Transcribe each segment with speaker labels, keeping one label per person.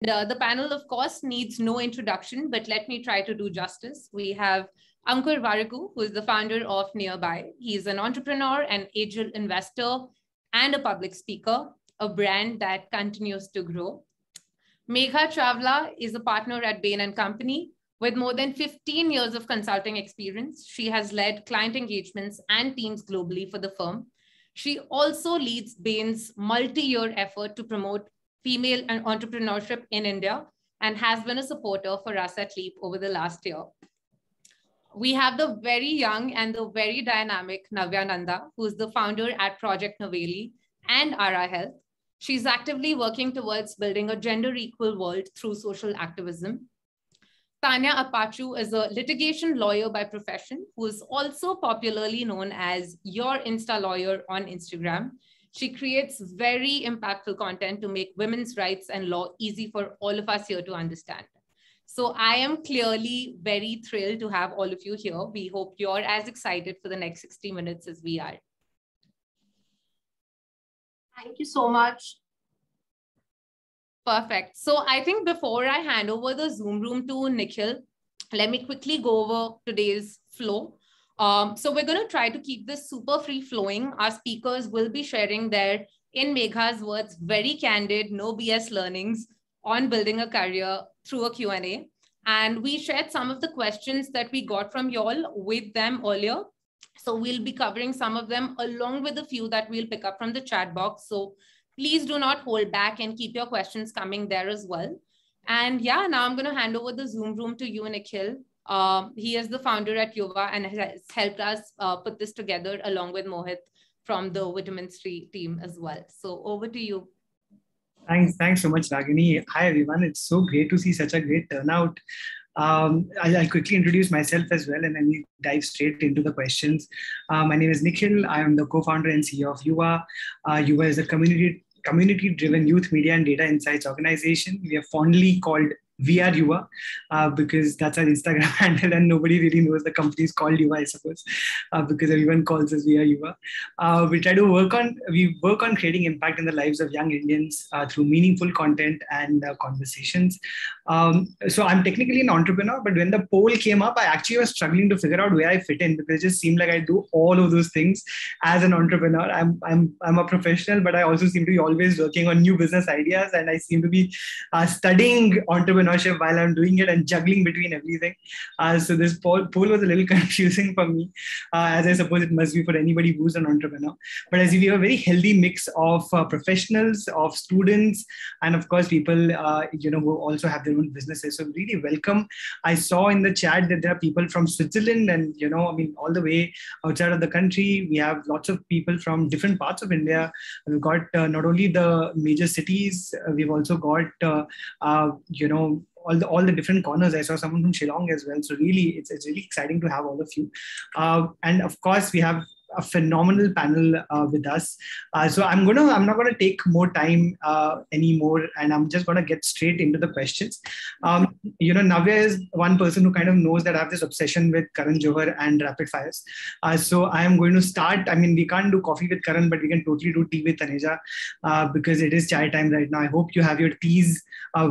Speaker 1: The panel, of course, needs no introduction, but let me try to do justice. We have Ankur Warikoo, who is the founder of Nearby. He's an entrepreneur, an angel investor, and a public speaker, a brand that continues to grow. Megha Chawla is a partner at Bain & Company with more than 15 years of consulting experience. She has led client engagements and teams globally for the firm. She also leads Bain's multi-year effort to promote female entrepreneurship in India and has been a supporter for us at Leap over the last year. We have the very young and the very dynamic Navya Nanda, who is the founder at Project Noveli and Ara Health. She's actively working towards building a gender equal world through social activism. Tanya Apachu is a litigation lawyer by profession, who is also popularly known as Your Insta Lawyer on Instagram. She creates very impactful content to make women's rights and law easy for all of us here to understand. So I am clearly very thrilled to have all of you here. We hope you're as excited for the next 60 minutes as we are.
Speaker 2: Thank you so much.
Speaker 1: Perfect. So I think before I hand over the Zoom room to Nikhil, let me quickly go over today's flow. So we're going to try to keep this super free flowing. Our speakers will be sharing their, in Megha's words, very candid, no BS learnings on building a career through a Q&A. And we shared some of the questions that we got from y'all with them earlier. So we'll be covering some of them along with a few that we'll pick up from the chat box. So please do not hold back and keep your questions coming there as well. And yeah, now I'm going to hand over the Zoom room to you, Nikhil. He is the founder at Yuva and has helped us put this together along with Mohit from the Vitamin C team as well. So over to you.
Speaker 3: Thanks so much, Ragini. Hi, everyone. It's so great to see such a great turnout. I'll quickly introduce myself as well, and then we dive straight into the questions. My name is Nikhil. I am the co-founder and CEO of Yuva. Yuva is a community-driven youth media and data insights organization. We are fondly called We Are Yuva because that's our Instagram handle, and nobody really knows the company is called Yuva, I suppose, because everyone calls us We Are Yuva. We try to work on creating impact in the lives of young Indians through meaningful content and conversations. So I'm technically an entrepreneur, but when the poll came up, I actually was struggling to figure out where I fit in because it just seemed like I do all of those things as an entrepreneur. I'm a professional, but I also seem to be always working on new business ideas, and I seem to be studying entrepreneurship while I'm doing it and juggling between everything. So this poll was a little confusing for me, as I suppose it must be for anybody who's an entrepreneur. But as we have a very healthy mix of professionals, of students, and of course people who also have their own businesses. So really welcome. I saw in the chat that there are people from Switzerland and all the way outside of the country. We have lots of people from different parts of India. We've got not only the major cities, we've also got all the different corners. I saw someone from Shillong as well. So really, it's really exciting to have all of you. And of course, we have a phenomenal panel with us. So I'm not gonna take more time anymore, and I'm just gonna get straight into the questions. Navya is one person who kind of knows that I have this obsession with Karan Johar and rapid fires. So I am going to start. I mean, we can't do coffee with Karan, but we can totally do tea with Taneja because it is chai time right now. I hope you have your teas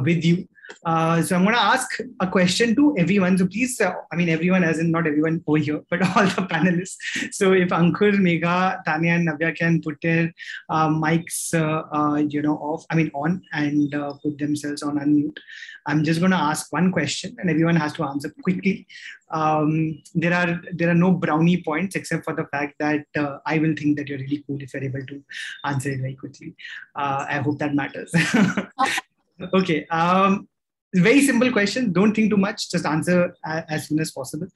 Speaker 3: with you. So I'm going to ask a question to everyone. So please, everyone as in not everyone over here, but all the panelists. So if Ankur, Megha, Tanya and Navya can put their mics, on and put themselves on unmute. I'm just going to ask one question and everyone has to answer quickly. There are no brownie points except for the fact that I will think that you're really cool if you're able to answer it very quickly. I hope that matters. Okay. Very simple question. Don't think too much. Just answer as soon as possible.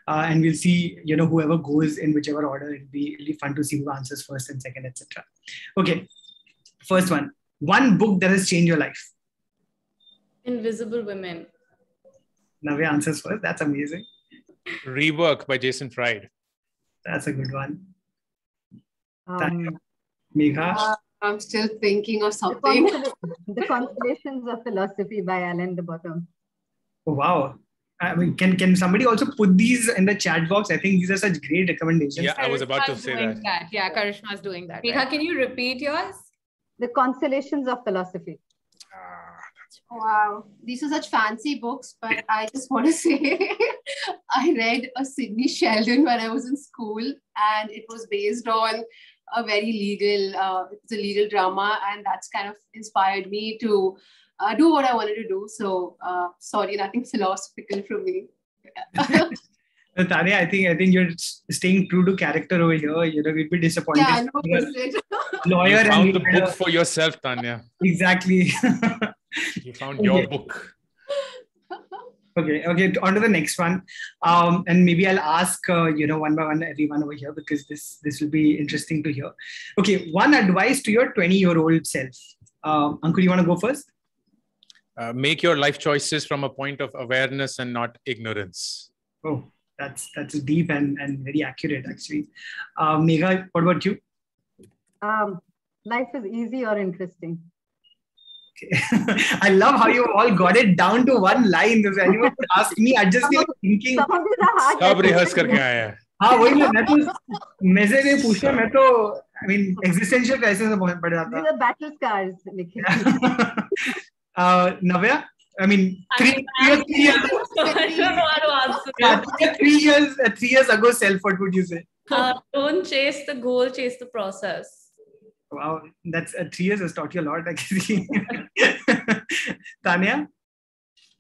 Speaker 3: And we'll see, whoever goes in whichever order. It'll be really fun to see who answers first and second, etc. Okay. First one. One book that has changed your life.
Speaker 4: Invisible Women.
Speaker 3: Navya answers first. That's amazing.
Speaker 5: Rework by Jason Fried.
Speaker 3: That's a good one. Megha.
Speaker 2: I'm still thinking of something.
Speaker 6: The Consolations of Philosophy by Alain de Botton.
Speaker 3: Oh, wow. I mean, can somebody also put these in the chat box? I think these are such great recommendations.
Speaker 5: Yeah, I was about to say that.
Speaker 1: Yeah, Karishma's doing that.
Speaker 4: Megha, can you repeat yours?
Speaker 6: The Consolations of Philosophy.
Speaker 2: Wow, these are such fancy books, but I just want to say I read a Sidney Sheldon when I was in school, and it was based on a very it's a legal drama, and that's kind of inspired me to do what I wanted to do. So, sorry, nothing philosophical from me.
Speaker 3: Tanya, I think you're staying true to character over here. We'd be disappointed.
Speaker 2: Yeah, no, percent.
Speaker 3: Lawyer
Speaker 5: You found
Speaker 3: and
Speaker 5: the book for yourself, Tanya.
Speaker 3: Exactly.
Speaker 5: You found your book.
Speaker 3: Okay. On to the next one. And maybe I'll ask, one by one, everyone over here, because this will be interesting to hear. Okay. One advice to your 20-year-old self. Ankur, you want to go first?
Speaker 5: Make your life choices from a point of awareness and not ignorance.
Speaker 3: Oh, that's deep and very accurate, actually. Megha, what about you?
Speaker 6: Life is easy or interesting.
Speaker 3: I love how you all got it down to one line. If anyone would ask me, I'd just be thinking.
Speaker 6: Some of these are hard.
Speaker 5: सब rehearse करके आया है.
Speaker 3: हाँ वही मैं तो मेरे से पूछे मैं तो I mean existential crisis में पड़ जाता.
Speaker 6: These are battle scars, Nikhil.
Speaker 3: Navya, I mean 3 years.
Speaker 4: I don't know how to answer
Speaker 3: Yeah,
Speaker 4: that.
Speaker 3: 3 years ago, self, what would you say?
Speaker 4: Don't chase the goal, chase the process.
Speaker 3: Wow, that's 3 years has taught you a lot, I can Tanya?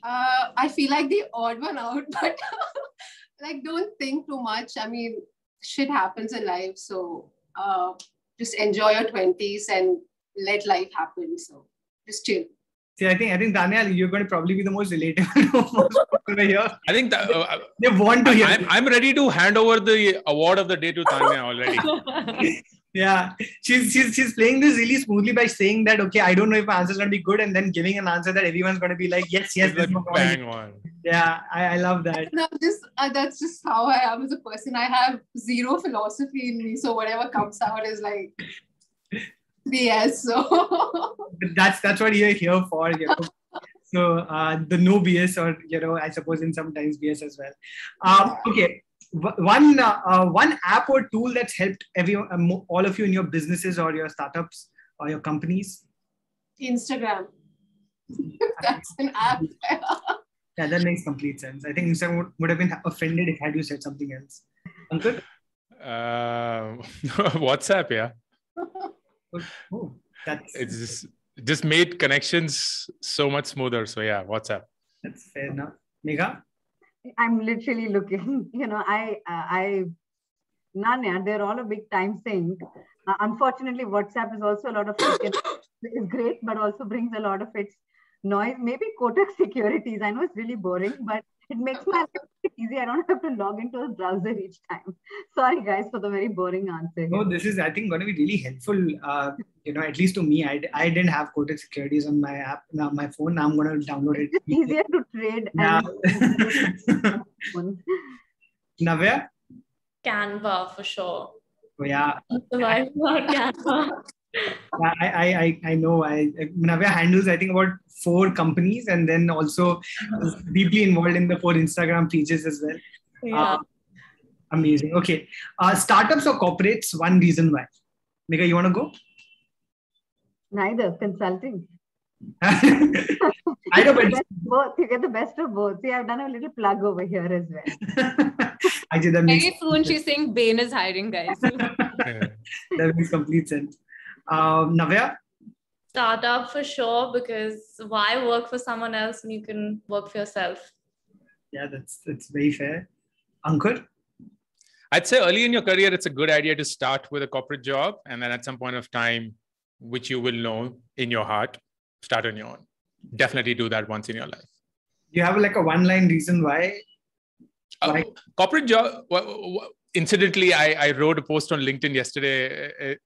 Speaker 2: I feel like the odd one out, but like don't think too much. I mean, shit happens in life, so just enjoy your 20s and let life happen. So just chill.
Speaker 3: See, I think Tanya, you're going to probably be the most relatable over here.
Speaker 5: I think
Speaker 3: they want to hear.
Speaker 5: I'm ready to hand over the award of the day to Tanya already.
Speaker 3: Yeah, she's playing this really smoothly by saying that, okay, I don't know if my answer is going to be good, and then giving an answer that everyone's going to be like, yes, this
Speaker 5: like bang on.
Speaker 3: Yeah, I love that.
Speaker 2: No, that's just how I am as a person. I have zero philosophy in me, so whatever comes out is like BS. So
Speaker 3: that's what you're here for. So the no BS, or I suppose in sometimes BS as well. Okay. One app or tool that's helped all of you in your businesses or your startups or your companies?
Speaker 2: Instagram. That's an app.
Speaker 3: Yeah, that makes complete sense. I think Instagram would have been offended if had you said something else. Ankur?
Speaker 5: WhatsApp, yeah.
Speaker 3: Oh,
Speaker 5: it's just made connections so much smoother. So yeah, WhatsApp.
Speaker 3: That's fair enough. Megha?
Speaker 6: I'm literally looking, Nanya, they're all a big time sink. Unfortunately, WhatsApp is also a lot of it's great, but also brings a lot of its noise. Maybe Kotak Securities. I know it's really boring, but it makes my life easy. I don't have to log into a browser each time. Sorry, guys, for the very boring answer.
Speaker 3: No, this is, I think, going to be really helpful. At least to me, I didn't have Kotak Securities on my app, my phone. Now I'm going to download it.
Speaker 6: It's easier to trade.
Speaker 3: Yeah. Navya?
Speaker 4: Canva for sure.
Speaker 3: Oh, yeah.
Speaker 4: Survive without Canva.
Speaker 3: I know. Navya handles, I think, about 4 companies, and then also deeply involved in the 4 Instagram pages as well.
Speaker 4: Yeah.
Speaker 3: Amazing. Okay. Startups or corporates, one reason why. Megha, you want to go?
Speaker 6: Neither. Consulting.
Speaker 3: I know, but
Speaker 6: both. You get the best of both. See, I've done a little plug over here as well.
Speaker 3: Actually, that makes
Speaker 1: very soon she's saying Bain is hiring, guys.
Speaker 3: That makes complete sense. Navya?
Speaker 4: Startup for sure, because why work for someone else when you can work for yourself?
Speaker 3: Yeah, that's very fair. Ankur?
Speaker 5: I'd say early in your career, it's a good idea to start with a corporate job, and then at some point of time, which you will know in your heart, start on your own. Definitely do that once in your life.
Speaker 3: You have like a one-line reason why?
Speaker 5: Corporate job. Incidentally, I wrote a post on LinkedIn yesterday.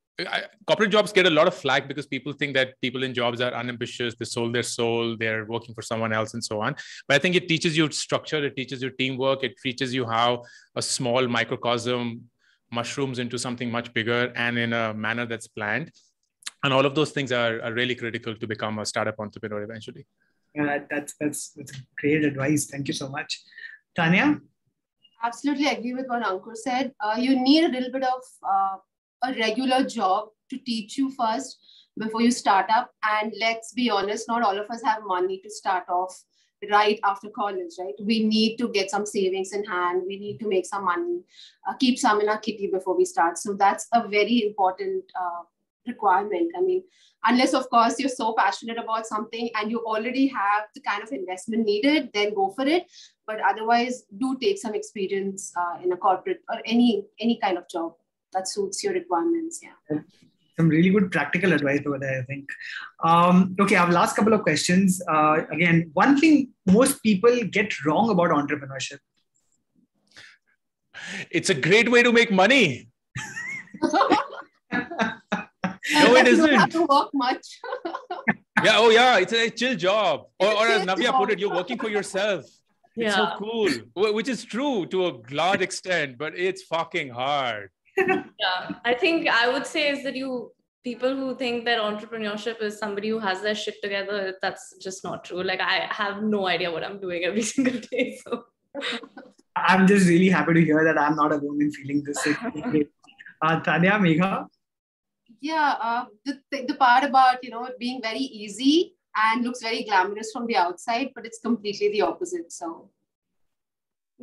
Speaker 5: Corporate jobs get a lot of flack because people think that people in jobs are unambitious, they sold their soul, they're working for someone else and so on. But I think it teaches you structure, it teaches you teamwork, it teaches you how a small microcosm mushrooms into something much bigger and in a manner that's planned. And all of those things are really critical to become a startup entrepreneur eventually.
Speaker 3: That's great advice. Thank you so much. Tanya?
Speaker 2: Absolutely agree with what Ankur said. You need a little bit of a regular job to teach you first, before you start up. And let's be honest, not all of us have money to start off right after college, right? We need to get some savings in hand. We need to make some money, keep some in our kitty before we start. So that's a very important requirement. I mean, unless of course you're so passionate about something and you already have the kind of investment needed, then go for it. But otherwise, do take some experience in a corporate or any kind of job that suits your requirements. Yeah.
Speaker 3: Some really good practical advice over there, I think. Okay, our last couple of questions. Again, one thing most people get wrong about entrepreneurship.
Speaker 5: It's a great way to make money. No, it isn't.
Speaker 2: You don't have to work much.
Speaker 5: Yeah. Oh, yeah. It's a chill job. Or as Navya put it, you're working for yourself. It's so cool. Which is true to a large extent, but it's fucking hard.
Speaker 4: Yeah, I think I would say is that people who think that entrepreneurship is somebody who has their shit together, that's just not true. Like, I have no idea what I'm doing every single day. So
Speaker 3: I'm just really happy to hear that I'm not alone in feeling this. Tanya, Megha?
Speaker 2: Yeah, the part about, it being very easy and looks very glamorous from the outside, but it's completely the opposite. So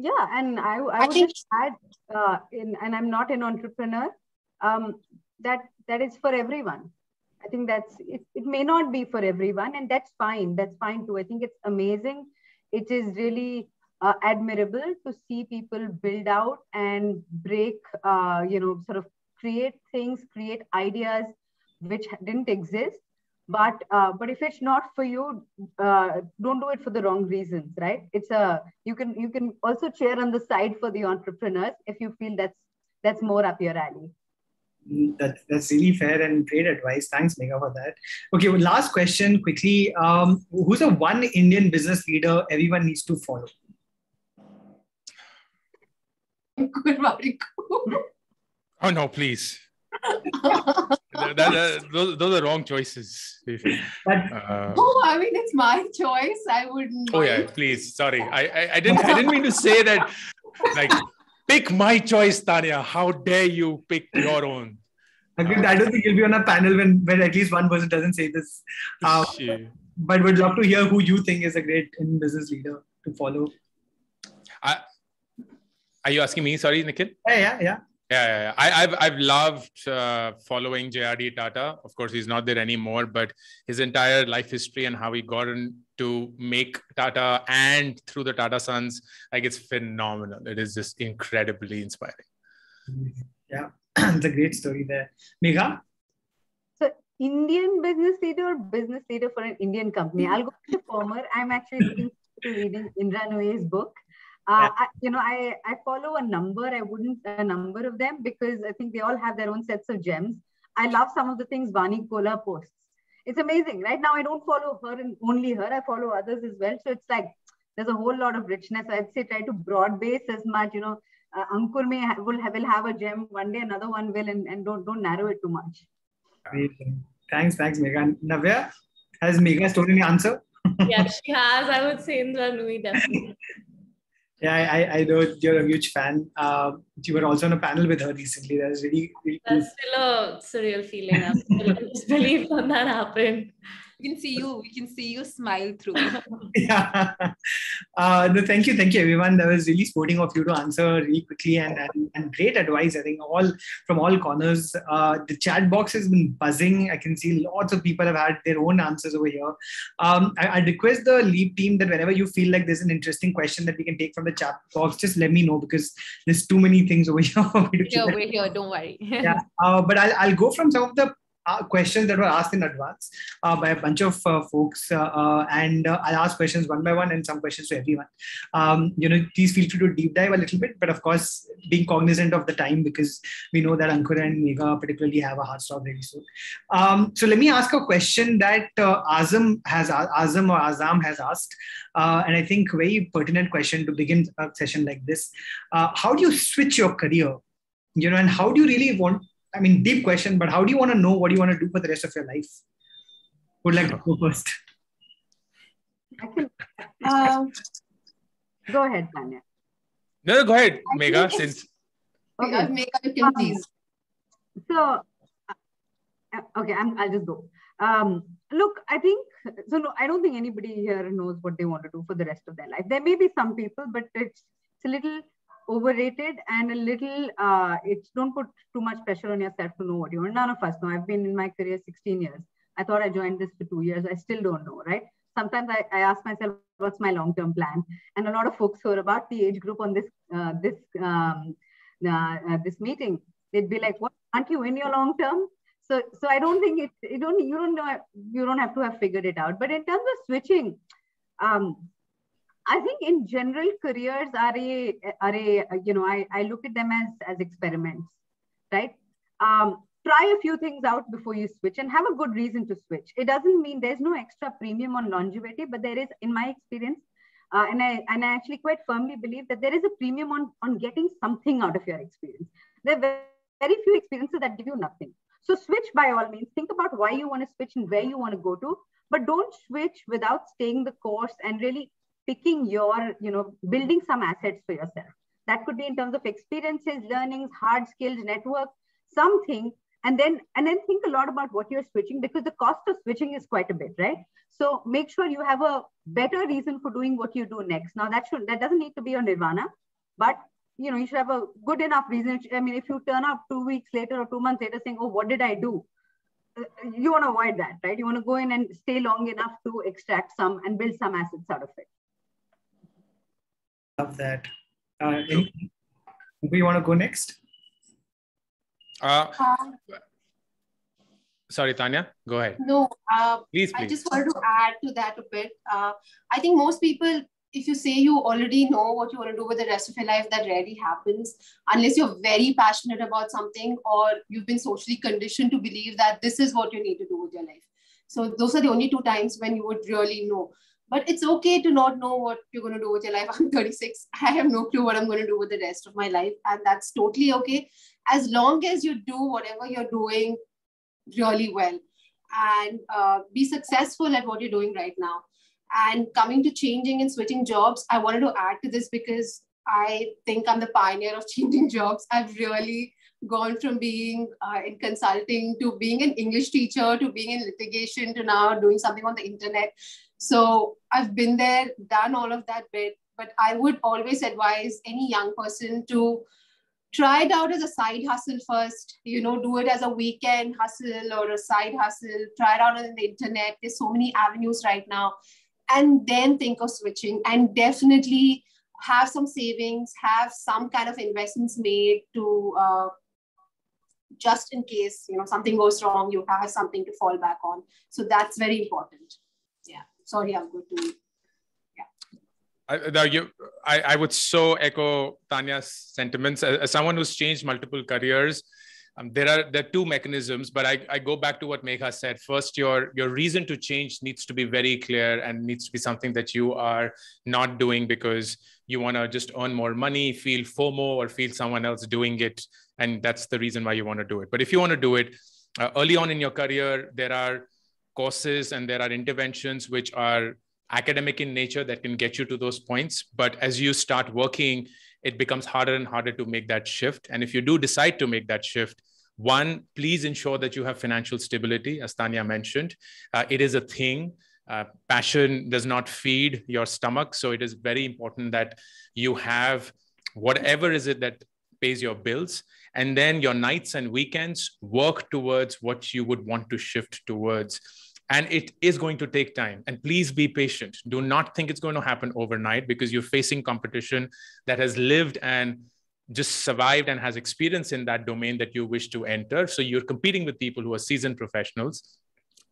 Speaker 6: yeah, and I would just add, and I'm not an entrepreneur, that is for everyone. I think it may not be for everyone, and that's fine. That's fine too. I think it's amazing. It is really admirable to see people build out and break, sort of create things, create ideas which didn't exist. But if it's not for you, don't do it for the wrong reasons, right? You can also cheer on the side for the entrepreneurs if you feel that's more up your alley.
Speaker 3: That's really fair and great advice. Thanks, Megha, for that. Okay, well, last question quickly. Who's the one Indian business leader everyone needs to follow?
Speaker 5: Oh no, please. Those are wrong choices.
Speaker 2: I mean, it's my choice. I wouldn't.
Speaker 5: Oh yeah, please. Sorry, I didn't mean to say that. Like, pick my choice, Tanya. How dare you pick your own?
Speaker 3: I don't think you'll be on a panel when at least one person doesn't say this. But would love to hear who you think is a great business leader to follow.
Speaker 5: Are you asking me? Sorry, Nikhil.
Speaker 3: Yeah.
Speaker 5: Yeah. I've loved following J.R.D. Tata. Of course, he's not there anymore, but his entire life history and how he got to make Tata and through the Tata Sons, like, it's phenomenal. It is just incredibly inspiring.
Speaker 3: Yeah, it's a great story there. Megha?
Speaker 6: So, Indian business leader for an Indian company. I'll go to the former. I'm actually looking to reading Indra Nooyi's book. I follow a number of them because I think they all have their own sets of gems. I love some of the things Vani Kola posts. It's amazing. Right now, I don't follow her and only her. I follow others as well. So it's like, there's a whole lot of richness. I'd say try to broad base as much, Ankur will have a gem one day, another one will, and don't narrow it too much.
Speaker 3: Amazing. Thanks, Megha. Navya, has Megha stolen the answer?
Speaker 4: Yeah, she has. I would say Indra Nooyi, definitely.
Speaker 3: Yeah, I know you're a huge fan. You were also on a panel with her recently. That was really cool.
Speaker 4: That's still a surreal feeling. I just believe when that happened.
Speaker 1: We can see you smile through.
Speaker 3: Yeah. No, thank you everyone. That was really sporting of you to answer really quickly and great advice. I think from all corners. The chat box has been buzzing. I can see lots of people have had their own answers over here. I request the Leap team that whenever you feel like there's an interesting question that we can take from the chat box, just let me know because there's too many things over here.
Speaker 1: We're here. Don't worry.
Speaker 3: Yeah. But I'll go from some of the questions that were asked in advance by a bunch of folks, and I'll ask questions one by one and some questions to everyone. Please feel free to deep dive a little bit, but of course, being cognizant of the time because we know that Ankur and Megha particularly have a hard stop very soon. So let me ask a question that Azam has asked, and I think very pertinent question to begin a session like this. How do you switch your career? And how do you really want? I mean, deep question, but how do you want to know what you want to do for the rest of your life? Would like to go first.
Speaker 6: Go ahead, Tanya.
Speaker 5: No, go ahead, Megha.
Speaker 2: Megha, you can please.
Speaker 6: So, okay, I'll just go. Look, I think, so no, I don't think anybody here knows what they want to do for the rest of their life. There may be some people, but it's a little overrated and a little, don't put too much pressure on yourself to know what you want. None of us know. I've been in my career 16 years. I thought I joined this for 2 years. I still don't know, right? Sometimes I ask myself, what's my long-term plan? And a lot of folks who are about the age group on this meeting, they'd be like, what, aren't you in your long-term? So I don't think you don't have to have figured it out. But in terms of switching, I think in general, careers are I look at them as experiments, right? Try a few things out before you switch and have a good reason to switch. It doesn't mean there's no extra premium on longevity, but there is, in my experience, and I actually quite firmly believe that there is a premium on getting something out of your experience. There are very few experiences that give you nothing. So switch by all means. Think about why you want to switch and where you want to go to, but don't switch without staying the course and really picking your, building some assets for yourself. That could be in terms of experiences, learnings, hard skills, network, something. And then think a lot about what you're switching, because the cost of switching is quite a bit, right? So make sure you have a better reason for doing what you do next. Now that doesn't need to be your nirvana, but you should have a good enough reason. I mean, if you turn up 2 weeks later or 2 months later saying, oh, what did I do? You want to avoid that, right? You want to go in and stay long enough to extract some and build some assets out of it.
Speaker 3: Love that. We want to go next?
Speaker 5: Sorry, Tanya, go ahead.
Speaker 2: No,
Speaker 5: please.
Speaker 2: I just wanted to add to that a bit. I think most people, if you say you already know what you want to do with the rest of your life, that rarely happens unless you're very passionate about something or you've been socially conditioned to believe that this is what you need to do with your life. So those are the only 2 times when you would really know. But it's okay to not know what you're going to do with your life. I'm 36. I have no clue what I'm going to do with the rest of my life. And that's totally okay. As long as you do whatever you're doing really well and be successful at what you're doing right now. And coming to changing and switching jobs, I wanted to add to this because I think I'm the pioneer of changing jobs. I've really gone from being in consulting to being an English teacher to being in litigation to now doing something on the internet. So I've been there, done all of that bit, but I would always advise any young person to try it out as a side hustle first, do it as a weekend hustle or a side hustle, try it out on the internet. There's so many avenues right now. And then think of switching, and definitely have some savings, have some kind of investments made to just in case, something goes wrong, you have something to fall back on. So that's very important. Yeah. Sorry, I'm good to.
Speaker 5: I would so echo Tanya's sentiments. As someone who's changed multiple careers, there are 2 mechanisms, but I go back to what Megha said. First, your reason to change needs to be very clear and needs to be something that you are not doing because you want to just earn more money, feel FOMO, or feel someone else doing it. And that's the reason why you want to do it. But if you want to do it early on in your career, there are courses and there are interventions which are academic in nature that can get you to those points. But as you start working, it becomes harder and harder to make that shift. And if you do decide to make that shift, 1, please ensure that you have financial stability, as Tanya mentioned. It is a thing. Passion does not feed your stomach. So it is very important that you have whatever is it that pays your bills. And then your nights and weekends work towards what you would want to shift towards. And it is going to take time. And please be patient. Do not think it's going to happen overnight because you're facing competition that has lived and just survived and has experience in that domain that you wish to enter. So you're competing with people who are seasoned professionals.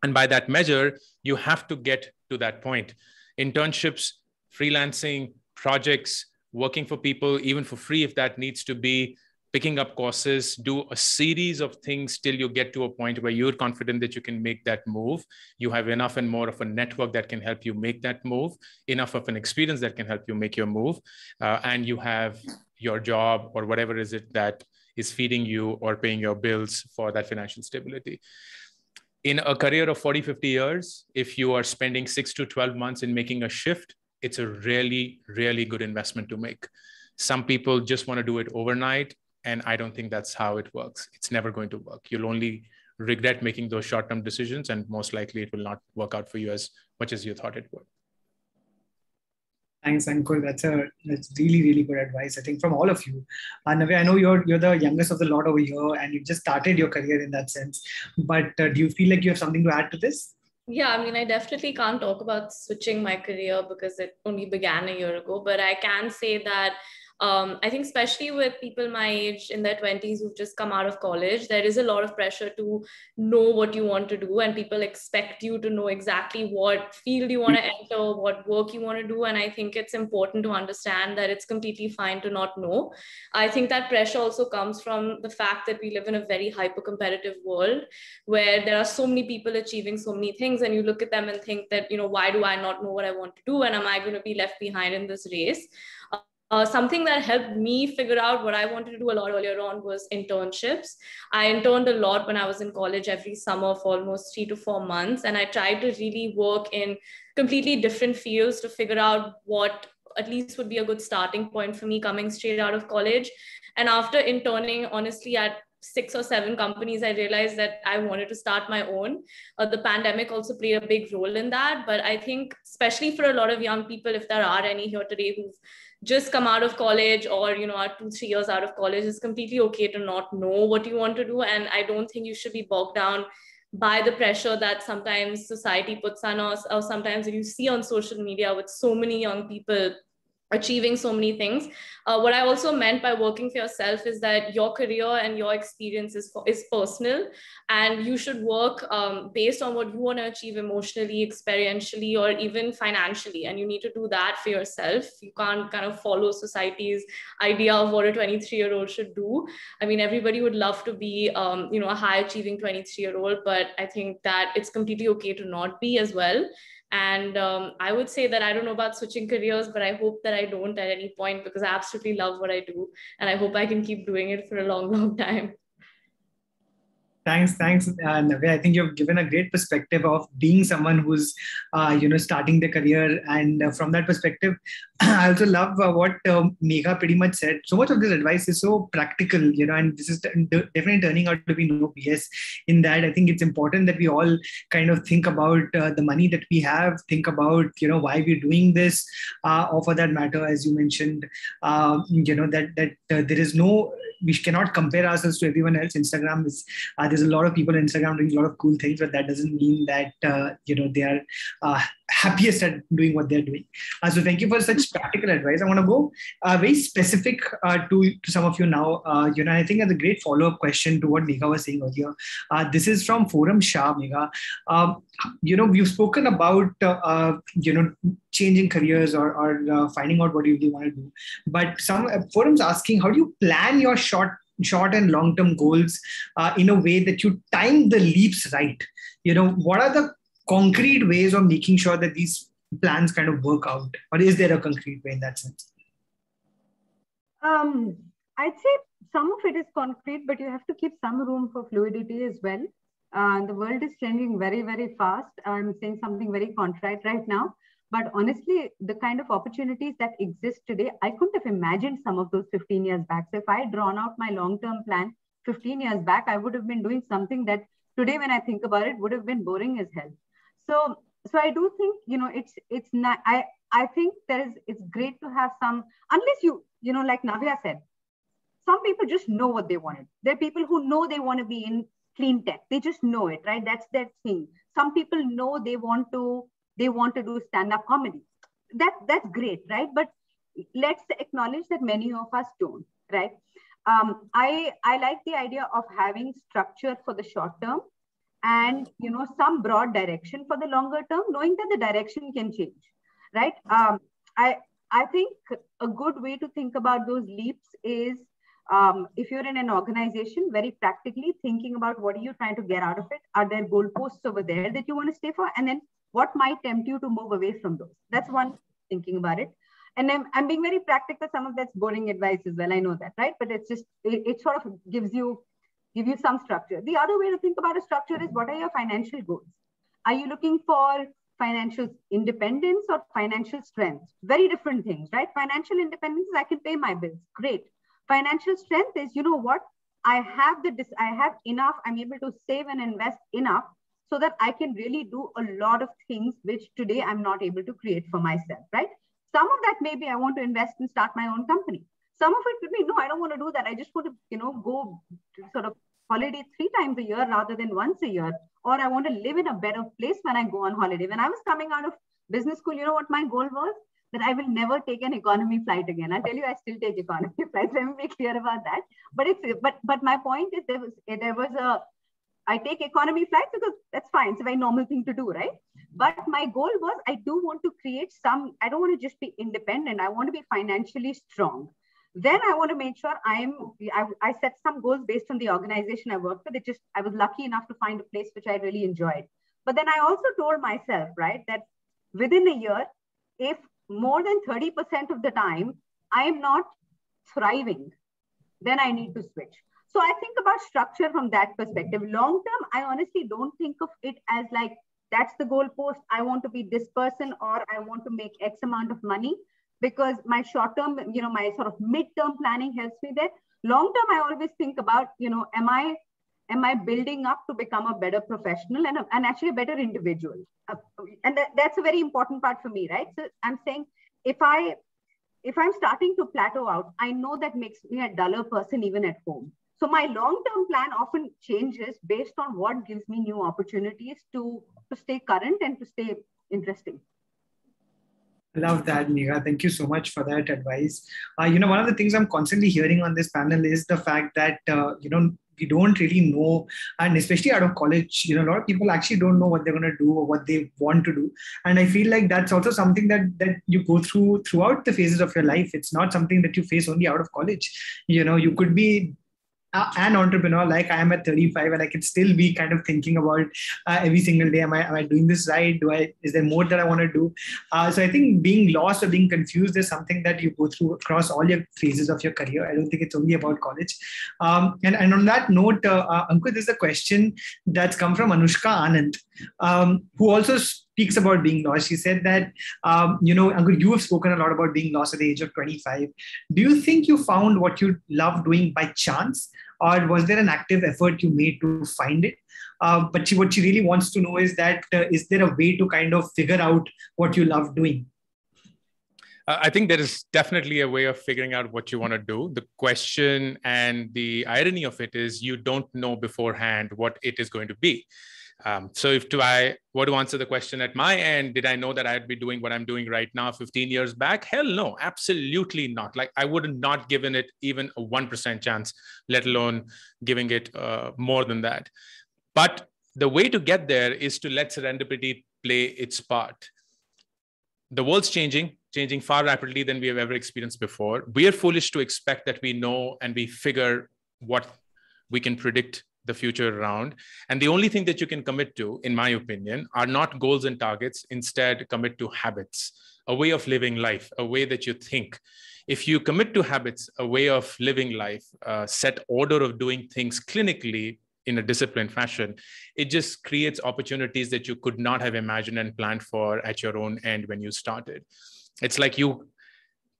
Speaker 5: And by that measure, you have to get to that point. Internships, freelancing, projects, working for people, even for free if that needs to be, picking up courses, do a series of things till you get to a point where you're confident that you can make that move. You have enough and more of a network that can help you make that move, enough of an experience that can help you make your move, and you have your job or whatever is it that is feeding you or paying your bills for that financial stability. In a career of 40, 50 years, if you are spending 6 to 12 months in making a shift, it's a really, really good investment to make. Some people just want to do it overnight. And I don't think that's how it works. It's never going to work. You'll only regret making those short-term decisions, and most likely it will not work out for you as much as you thought it would.
Speaker 3: Thanks, Ankur. That's really, really good advice, I think, from all of you. Navya, I know you're the youngest of the lot over here, and you've just started your career in that sense. But do you feel like you have something to add to this?
Speaker 4: Yeah, I mean, I definitely can't talk about switching my career because it only began a year ago. But I can say that I think especially with people my age in their 20s who've just come out of college, there is a lot of pressure to know what you want to do, and people expect you to know exactly what field you want to enter, what work you want to do. And I think it's important to understand that it's completely fine to not know. I think that pressure also comes from the fact that we live in a very hyper competitive world where there are so many people achieving so many things, and you look at them and think that, you know, why do I not know what I want to do, and am I going to be left behind in this race? Something that helped me figure out what I wanted to do a lot earlier on was internships. I interned a lot when I was in college every summer for almost 3 to 4 months. And I tried to really work in completely different fields to figure out what at least would be a good starting point for me coming straight out of college. And after interning, honestly, at 6 or 7 companies, I realized that I wanted to start my own. The pandemic also played a big role in that. But I think, especially for a lot of young people, if there are any here today who've just come out of college or, you know, are 2-3 years out of college, it's completely okay to not know what you want to do. And I don't think you should be bogged down by the pressure that sometimes society puts on us, or sometimes that you see on social media with so many young people achieving so many things. What I also meant by working for yourself is that your career and your experience is personal, and you should work based on what you want to achieve emotionally, experientially, or even financially. And you need to do that for yourself. You can't kind of follow society's idea of what a 23-year-old should do. I mean, everybody would love to be, you know, a high achieving 23-year-old, but I think that it's completely okay to not be as well. And I would say that I don't know about switching careers, but I hope that I don't at any point, because I absolutely love what I do. And I hope I can keep doing it for a long, long time.
Speaker 3: Thanks, Navya. I think you've given a great perspective of being someone who's, starting the career. And from that perspective, I also love what Megha pretty much said. So much of this advice is so practical, and this is definitely turning out to be no BS in that. I think it's important that we all kind of think about the money that we have, think about, why we're doing this, or for that matter, as you mentioned, that there is no, we cannot compare ourselves to everyone else. Instagram is, there's a lot of people on Instagram doing a lot of cool things, but that doesn't mean that, they are happiest at doing what they're doing. So thank you for such practical advice. I want to go very specific to some of you now. I think that's a great follow-up question to what Megha was saying earlier. This is from Forum Shah, Megha. We've spoken about, changing careers or finding out what you really want to do. But some forums asking, how do you plan your short and long-term goals in a way that you time the leaps right? What are the concrete ways of making sure that these plans kind of work out? Or is there a concrete way in that sense?
Speaker 6: I'd say some of it is concrete, but you have to keep some room for fluidity as well. The world is changing very, very fast. I'm saying something very contrite right now. But honestly, the kind of opportunities that exist today, I couldn't have imagined some of those 15 years back. So if I had drawn out my long-term plan 15 years back, I would have been doing something that today, when I think about it, would have been boring as hell. So I do think, it's not, I think it's great to have some, unless you, like Navya said, some people just know what they wanted. There are people who know they want to be in clean tech. They just know it, right? That's their thing. Some people know they want to do stand-up comedy. That's great, right? But let's acknowledge that many of us don't, right? I like the idea of having structure for the short term and, some broad direction for the longer term, knowing that the direction can change, right? I think a good way to think about those leaps is, if you're in an organization, very practically thinking about what are you trying to get out of it? Are there goalposts over there that you want to stay for? And then what might tempt you to move away from those? That's one thinking about it. And I'm being very practical. Some of that's boring advice as well. I know that, right? But it's just, it sort of gives you some structure. The other way to think about a structure is, what are your financial goals? Are you looking for financial independence or financial strength? Very different things, right? Financial independence is I can pay my bills. Great. Financial strength is, I have enough, I'm able to save and invest enough so that I can really do a lot of things which today I'm not able to create for myself, right? Some of that maybe I want to invest and start my own company. Some of it could be, no, I don't want to do that. I just want to, go to sort of holiday 3 times a year rather than once a year. Or I want to live in a better place when I go on holiday. When I was coming out of business school, you know what my goal was? That I will never take an economy flight again. I'll tell you, I still take economy flights. Let me be clear about that. But my point is I take economy flights because that's fine. It's a very normal thing to do, right? But my goal was I do want to create I don't want to just be independent. I want to be financially strong. Then I want to make sure I set some goals based on the organization I worked with. I was lucky enough to find a place which I really enjoyed. But then I also told myself, right, that within a year, if more than 30% of the time I am not thriving, then I need to switch. So I think about structure from that perspective. Long term, I honestly don't think of it as like, that's the goalpost. I want to be this person, or I want to make X amount of money, because my short term, my sort of mid-term planning helps me there. Long term, I always think about, am I building up to become a better professional and actually a better individual? And that's a very important part for me, right? So I'm saying if I'm starting to plateau out, I know that makes me a duller person even at home. So my long-term plan often changes based on what gives me new opportunities to stay current and to stay interesting.
Speaker 3: I love that, Megha. Thank you so much for that advice. One of the things I'm constantly hearing on this panel is the fact that, we don't really know, and especially out of college, a lot of people actually don't know what they're going to do or what they want to do. And I feel like that's also something that you go throughout the phases of your life. It's not something that you face only out of college. You could be an entrepreneur like I am at 35, and I can still be kind of thinking about every single day, am I doing this right? Is there more that I want to do? So I think being lost or being confused is something that you go through across all your phases of your career. I don't think it's only about college. And on that note, Ankur, there's a question that's come from Anushka Anand, who also speaks about being lost. She said that, Ankur, you have spoken a lot about being lost at the age of 25. Do you think you found what you love doing by chance, or was there an active effort you made to find it? But what she really wants to know is that, is there a way to kind of figure out what you love doing?
Speaker 5: I think there is definitely a way of figuring out what you want to do. The question and the irony of it is you don't know beforehand what it is going to be. So if I were to answer the question at my end, did I know that I'd be doing what I'm doing right now 15 years back? Hell no, absolutely not. Like I would have not given it even a 1% chance, let alone giving it more than that. But the way to get there is to let serendipity play its part. The world's changing far rapidly than we have ever experienced before. We are foolish to expect that we know and we figure what we can predict the future around. And the only thing that you can commit to, in my opinion, are not goals and targets. Instead, commit to habits, a way of living life, a way that you think. If you commit to habits, a way of living life, set order of doing things clinically in a disciplined fashion, it just creates opportunities that you could not have imagined and planned for at your own end when you started. It's like you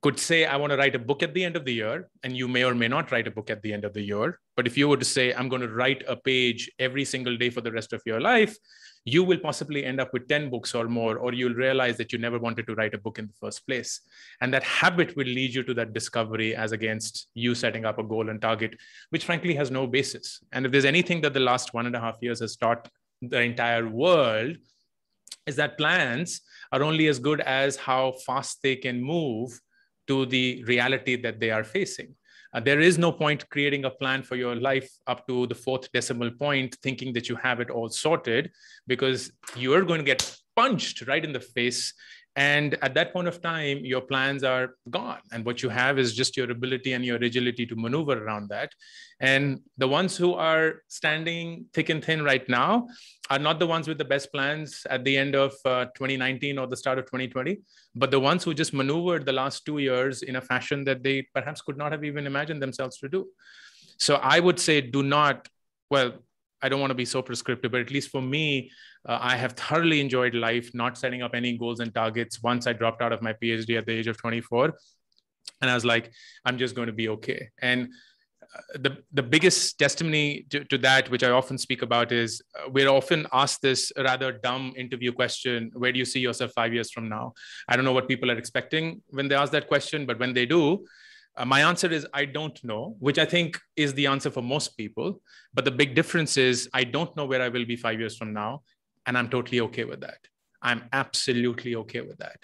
Speaker 5: could say, I want to write a book at the end of the year, and you may or may not write a book at the end of the year. But if you were to say, I'm going to write a page every single day for the rest of your life, you will possibly end up with 10 books or more, or you'll realize that you never wanted to write a book in the first place. And that habit will lead you to that discovery as against you setting up a goal and target, which frankly has no basis. And if there's anything that the last 1.5 years has taught the entire world, is that plans are only as good as how fast they can move to the reality that they are facing. There is no point creating a plan for your life up to the 4th decimal point, thinking that you have it all sorted, because you're going to get punched right in the face. And at that point of time, your plans are gone. And what you have is just your ability and your agility to maneuver around that. And the ones who are standing thick and thin right now are not the ones with the best plans at the end of 2019 or the start of 2020, but the ones who just maneuvered the last 2 years in a fashion that they perhaps could not have even imagined themselves to do. So I would say do not, well, I don't want to be so prescriptive, but at least for me, I have thoroughly enjoyed life, not setting up any goals and targets once I dropped out of my PhD at the age of 24. And I was like, I'm just going to be okay. And the biggest testimony to that, which I often speak about, is we're often asked this rather dumb interview question: where do you see yourself 5 years from now? I don't know what people are expecting when they ask that question, but when they do, my answer is I don't know, which I think is the answer for most people. But the big difference is I don't know where I will be 5 years from now, and I'm totally okay with that. I'm absolutely okay with that.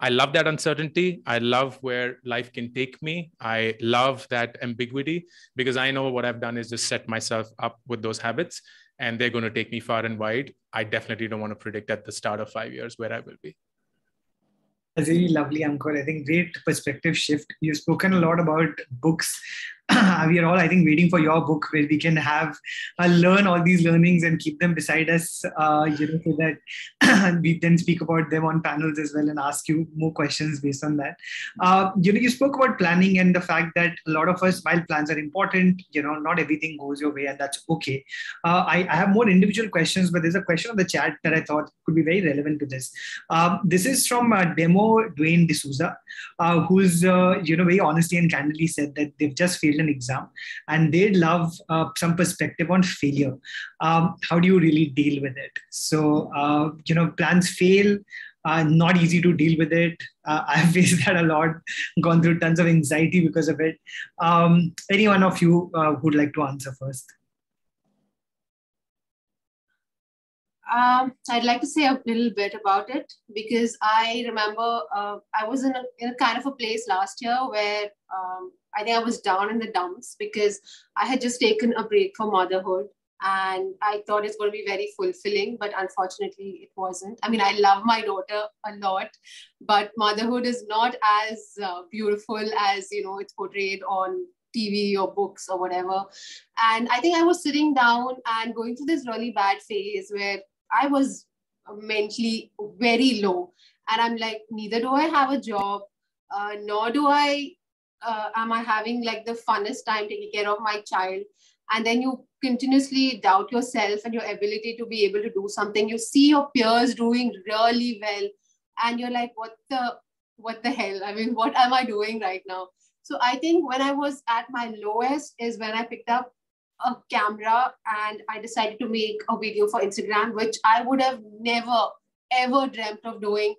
Speaker 5: I love that uncertainty. I love where life can take me. I love that ambiguity, because I know what I've done is just set myself up with those habits, and they're going to take me far and wide. I definitely don't want to predict at the start of 5 years where I will be.
Speaker 3: That's really lovely, Ankur. I think great perspective shift. You've spoken a lot about books. We are all, I think, waiting for your book where we can have learn all these learnings and keep them beside us, so that we then speak about them on panels as well and ask you more questions based on that. You spoke about planning and the fact that a lot of us, while plans are important, not everything goes your way, and that's okay. I have more individual questions, but there's a question on the chat that I thought could be very relevant to this. This is from Demo Dwayne D'Souza, who's very honestly and candidly said that they've just failed an exam and they'd love some perspective on failure. How do you really deal with it? So, plans fail, not easy to deal with it. I've faced that a lot, gone through tons of anxiety because of it. Any one of you would like to answer first?
Speaker 2: I'd like to say a little bit about it, because I remember I was in a kind of a place last year where I think I was down in the dumps because I had just taken a break from motherhood, and I thought it's going to be very fulfilling, but unfortunately it wasn't. I mean, I love my daughter a lot, but motherhood is not as beautiful as, it's portrayed on TV or books or whatever. And I think I was sitting down and going through this really bad phase where I was mentally very low. And I'm like, neither do I have a job, nor am I having like the funnest time taking care of my child. And then you continuously doubt yourself and your ability to be able to do something. You see your peers doing really well, and you're like, what the hell? I mean, what am I doing right now? So I think when I was at my lowest is when I picked up a camera and I decided to make a video for Instagram, which I would have never, ever dreamt of doing,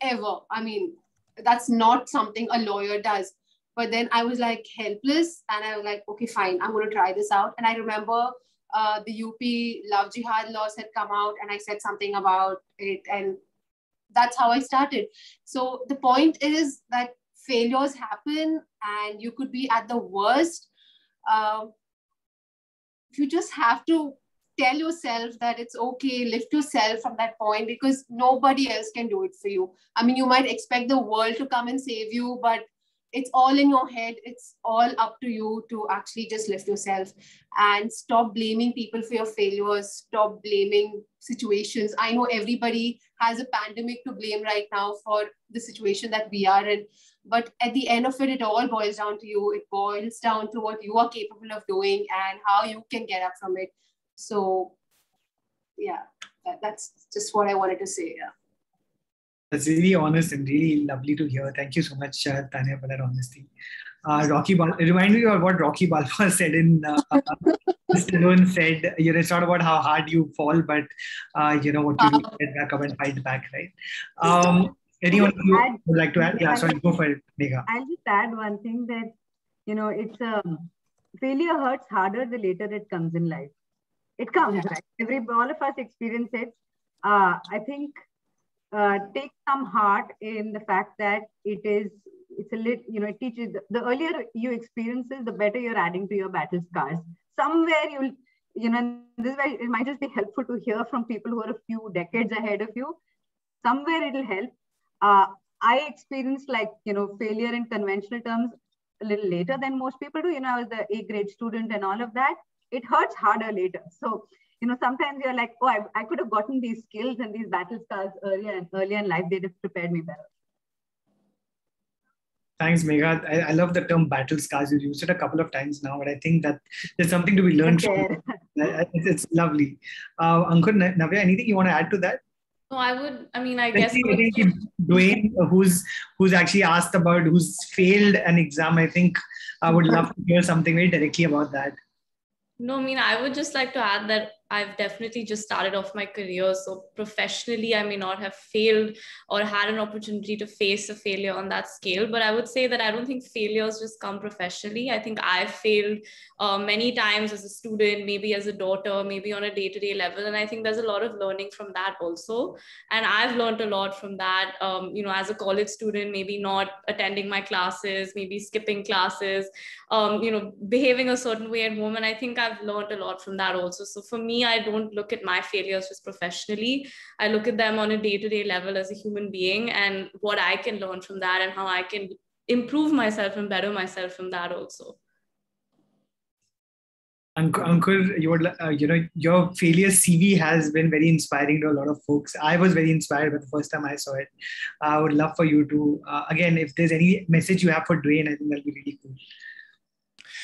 Speaker 2: ever. I mean, that's not something a lawyer does. But then I was like helpless, and I was like, okay, fine, I'm going to try this out. And I remember the UP Love Jihad laws had come out, and I said something about it, and that's how I started. So the point is that failures happen, and you could be at the worst. You just have to tell yourself that it's okay, lift yourself from that point, because nobody else can do it for you. I mean, you might expect the world to come and save you, but it's all in your head. It's all up to you to actually just lift yourself and stop blaming people for your failures. Stop blaming situations. I know everybody has a pandemic to blame right now for the situation that we are in. But at the end of it, it all boils down to you. It boils down to what you are capable of doing and how you can get up from it. So, yeah, that's just what I wanted to say. Yeah.
Speaker 3: That's really honest and really lovely to hear. Thank you so much, Tanya, for that honesty. It reminded me of what Rocky Balboa said in Stallone said, it's not about how hard you fall, but, what you do to get back up and fight back, right? Anyone who would like to add? Yeah, sorry, go for it, Megha.
Speaker 6: I'll just add one thing that, it's failure hurts harder the later it comes in life. It comes, right? All of us experience it. I think take some heart in the fact that it teaches, the earlier you experience it, the better you're adding to your battle scars. Somewhere this is why it might just be helpful to hear from people who are a few decades ahead of you. Somewhere it'll help. I experienced failure in conventional terms a little later than most people do. I was the A grade student and all of that. It hurts harder later. So, sometimes you're like, oh, I could have gotten these skills and these battle scars earlier in life. They'd have prepared me better.
Speaker 3: Thanks, Megha. I love the term battle scars. You've used it a couple of times now, but I think that there's something to be learned from. It's lovely. Ankur, Navya, anything you want to add to that?
Speaker 4: No, I guess.
Speaker 3: I think Dwayne, who's actually asked about who's failed an exam, I think I would love to hear something very directly about that.
Speaker 4: No, I would just like to add that I've definitely just started off my career. So professionally, I may not have failed or had an opportunity to face a failure on that scale. But I would say that I don't think failures just come professionally. I think I've failed many times as a student, maybe as a daughter, maybe on a day-to-day level. And I think there's a lot of learning from that also. And I've learned a lot from that, as a college student, maybe not attending my classes, maybe skipping classes, behaving a certain way at home. And I think I've learned a lot from that also. So for me, I don't look at my failures just professionally. I look at them on a day-to-day level as a human being and what I can learn from that and how I can improve myself and better myself from that also.
Speaker 3: Ankur, your failure CV has been very inspiring to a lot of folks. I was very inspired by the first time I saw it. I would love for you to, again, if there's any message you have for Dwayne, I think that'll be really cool.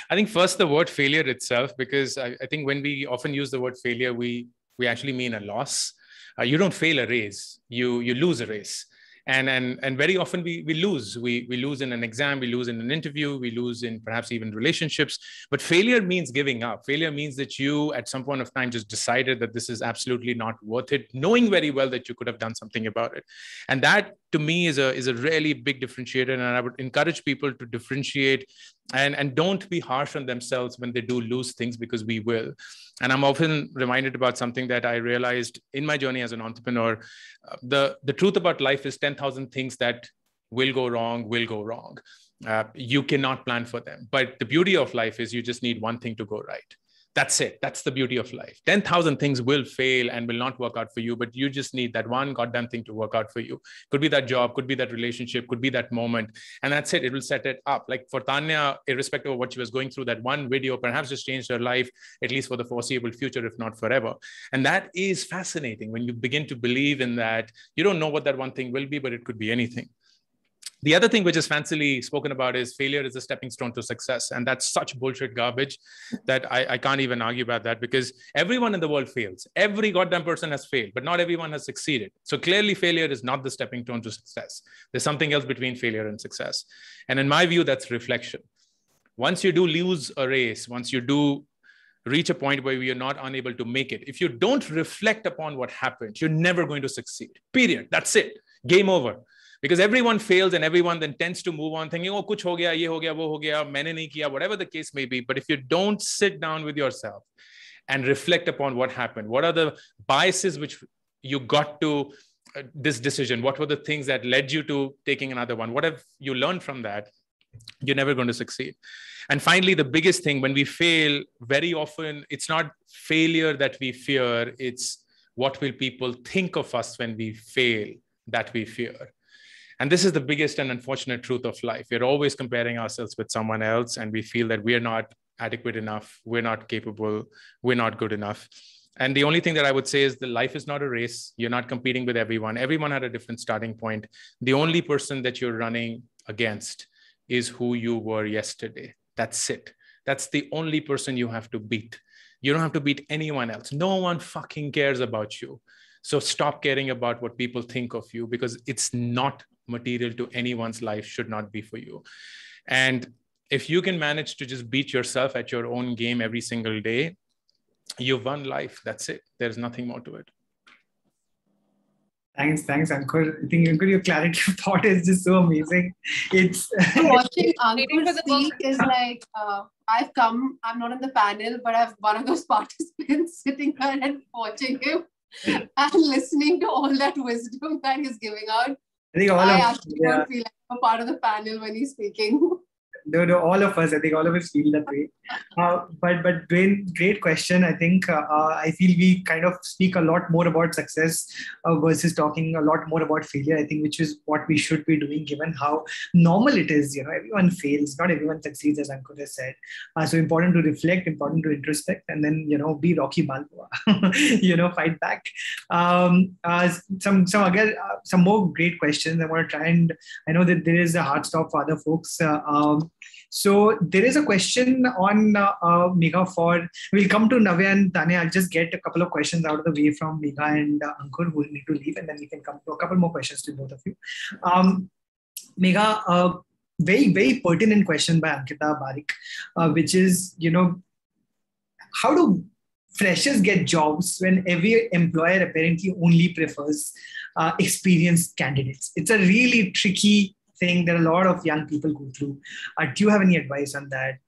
Speaker 5: I think first the word failure itself, because I think when we often use the word failure, we actually mean a loss. You don't fail a race, you lose a race. And very often we lose. We lose in an exam, we lose in an interview, we lose in perhaps even relationships. But failure means giving up. Failure means that you at some point of time just decided that this is absolutely not worth it, knowing very well that you could have done something about it. And that to me is a really big differentiator. And I would encourage people to differentiate and don't be harsh on themselves when they do lose things, because we will. And I'm often reminded about something that I realized in my journey as an entrepreneur. The truth about life is 10,000 things that will go wrong. You cannot plan for them. But the beauty of life is you just need one thing to go right. That's it. That's the beauty of life. 10,000 things will fail and will not work out for you, but you just need that one goddamn thing to work out for you. Could be that job, could be that relationship, could be that moment. And that's it. It will set it up. Like for Tanya, irrespective of what she was going through, that one video perhaps just changed her life, at least for the foreseeable future, if not forever. And that is fascinating when you begin to believe in that. You don't know what that one thing will be, but it could be anything. The other thing which is fancily spoken about is failure is a stepping stone to success. And that's such bullshit garbage that I can't even argue about that, because everyone in the world fails. Every goddamn person has failed, but not everyone has succeeded. So clearly failure is not the stepping stone to success. There's something else between failure and success. And in my view, that's reflection. Once you do lose a race, once you do reach a point where you're not unable to make it, if you don't reflect upon what happened, you're never going to succeed. Period. That's it. Game over. Because everyone fails and everyone then tends to move on thinking, oh, kuch ho gaya, ye ho gaya, wo ho gaya, maine nahi kiya, whatever the case may be. But if you don't sit down with yourself and reflect upon what happened, what are the biases which you got to this decision? What were the things that led you to taking another one? What have you learned from that? You're never going to succeed. And finally, the biggest thing, when we fail, very often it's not failure that we fear. It's what will people think of us when we fail that we fear. And this is the biggest and unfortunate truth of life. We're always comparing ourselves with someone else, and we feel that we're not adequate enough, we're not capable, we're not good enough. And the only thing that I would say is that life is not a race. You're not competing with everyone. Everyone had a different starting point. The only person that you're running against is who you were yesterday. That's it. That's the only person you have to beat. You don't have to beat anyone else. No one fucking cares about you. So stop caring about what people think of you, because it's not material to anyone's life, should not be for you. And if you can manage to just beat yourself at your own game every single day, you've won life. That's it. There's nothing more to it.
Speaker 3: Thanks, Ankur. I think Ankur, your clarity of thought is just so amazing. It's
Speaker 2: watching Ankur speak is like, I'm not on the panel, but I'm one of those participants sitting there and watching him and listening to all that wisdom that he's giving out. I actually don't feel like I'm a part of the panel when he's speaking.
Speaker 3: No, all of us. I think all of us feel that way. But Dwayne, great question. I think I feel we kind of speak a lot more about success versus talking a lot more about failure. I think which is what we should be doing, given how normal it is. Everyone fails, not everyone succeeds, as Ankur has said. So important to reflect, important to introspect, and then be Rocky Balboa. Fight back. Some more great questions. I want to try, and I know that there is a hard stop for other folks. So there is a question on Megha we'll come to Navya and Tanya. I'll just get a couple of questions out of the way from Megha and Ankur, who will need to leave, and then we can come to a couple more questions to both of you. Megha, very, very pertinent question by Ankita Barik, which is, how do freshers get jobs when every employer apparently only prefers experienced candidates? It's a really tricky thing that a lot of young people go through. Do you have any advice on that?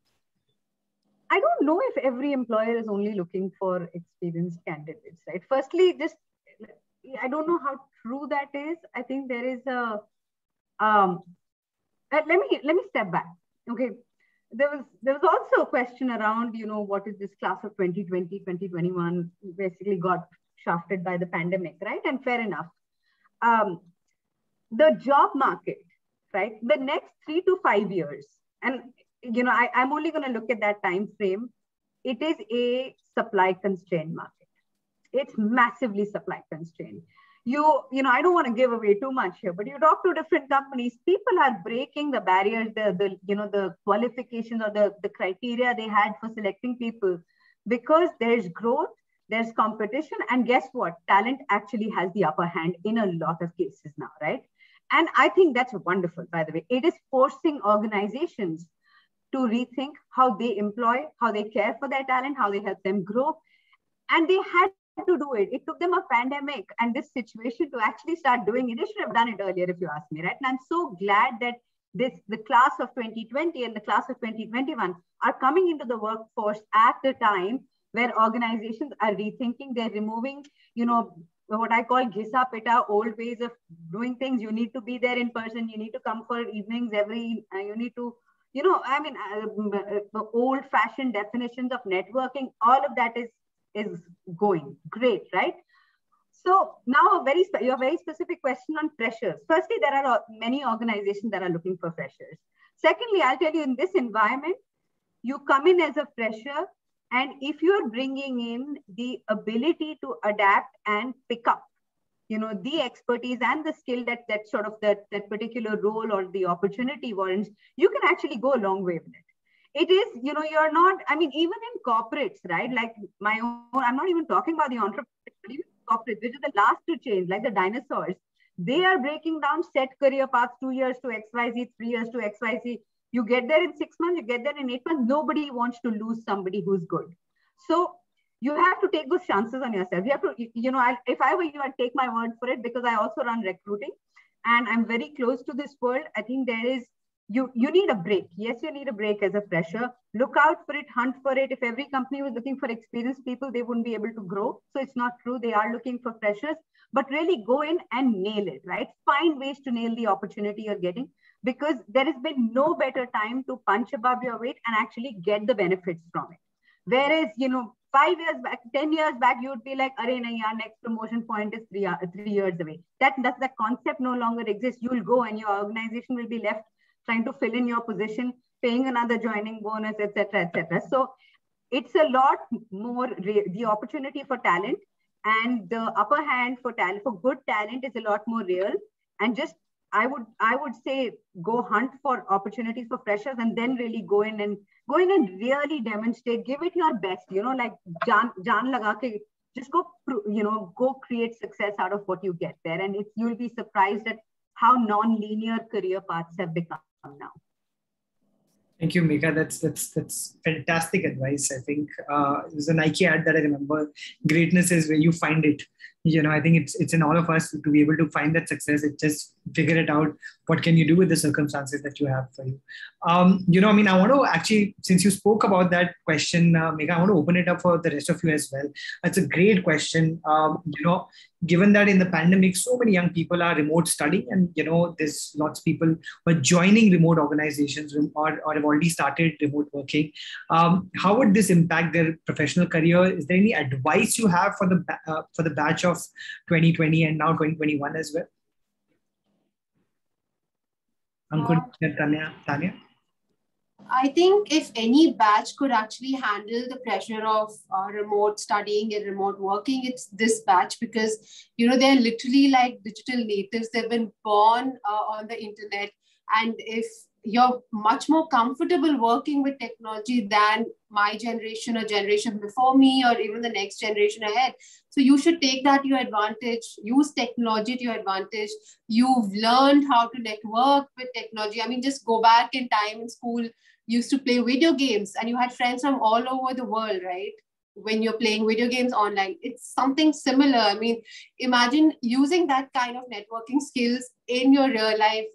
Speaker 6: I don't know if every employer is only looking for experienced candidates, right? Firstly, I don't know how true that is. I think there is a, let me step back. Okay. There was also a question around, what is this class of 2020, 2021 basically got shafted by the pandemic, right? And fair enough. The job market, right? The next 3 to 5 years, and I'm only going to look at that time frame. It is a supply constrained market. It's massively supply constrained. I don't want to give away too much here, but you talk to different companies, people are breaking the barriers, the qualifications or the criteria they had for selecting people, because there's growth, there's competition, and guess what? Talent actually has the upper hand in a lot of cases now, right? And I think that's wonderful, by the way. It is forcing organizations to rethink how they employ, how they care for their talent, how they help them grow. And they had to do it. It took them a pandemic and this situation to actually start doing it. They should have done it earlier, if you ask me, right? And I'm so glad that the class of 2020 and the class of 2021 are coming into the workforce at the time where organizations are rethinking. They're removing, what I call ghisa pita, old ways of doing things. You need to be there in person. You need to come for evenings you need to, old fashioned definitions of networking, all of that is going great, right? So now your very specific question on freshers. Firstly, there are many organizations that are looking for freshers. Secondly, I'll tell you, in this environment, you come in as a fresher, and if you're bringing in the ability to adapt and pick up, the expertise and the skill that particular role or the opportunity warrants, you can actually go a long way with it. It is, you're not, even in corporates, right? Like my own, I'm not even talking about the entrepreneurs, but even corporates, which is the last to change, like the dinosaurs. They are breaking down set career paths, 2 years to XYZ, 3 years to XYZ. You get there in 6 months, you get there in 8 months. Nobody wants to lose somebody who's good. So you have to take those chances on yourself. You have to, if I were you, I'd take my word for it, because I also run recruiting and I'm very close to this world. I think there is, you need a break. Yes, you need a break as a fresher. Look out for it, hunt for it. If every company was looking for experienced people, they wouldn't be able to grow. So it's not true. They are looking for freshers, but really go in and nail it, right? Find ways to nail the opportunity you're getting, because there has been no better time to punch above your weight and actually get the benefits from it. Whereas, 5 years back, 10 years back, you would be like, "Arey nahi, yaar, next promotion point is 3 years away." That concept no longer exists. You'll go and your organization will be left trying to fill in your position, paying another joining bonus, etc., etc. So it's a lot more, the opportunity for talent and the upper hand for talent, for good talent, is a lot more real. And just, I would say, go hunt for opportunities for freshers, and then really go in and really demonstrate, give it your best, like jaan laga ke, just go create success out of what you get there. And you'll be surprised at how non-linear career paths have become now.
Speaker 3: Thank you, Megha. That's fantastic advice. I think there's a Nike ad that I remember. Greatness is where you find it. I think it's in all of us to be able to find that success. It just figure it out. What can you do with the circumstances that you have for you? I want to actually, since you spoke about that question, Megha, I want to open it up for the rest of you as well. That's a great question. Given that in the pandemic, so many young people are remote studying, and there's lots of people who are joining remote organizations or have already started remote working. How would this impact their professional career? Is there any advice you have for the batch of 2020 and now 2021 as well? Ankur, Tanya?
Speaker 2: I think if any batch could actually handle the pressure of remote studying and remote working, it's this batch, because, they're literally like digital natives. They've been born on the internet, And if you're much more comfortable working with technology than my generation or generation before me, or even the next generation ahead, so you should take that to your advantage, use technology to your advantage. You've learned how to network with technology. I mean, just go back in time in school, you used to play video games and you had friends from all over the world, right? When you're playing video games online, it's something similar. I mean, imagine using that kind of networking skills in your real life,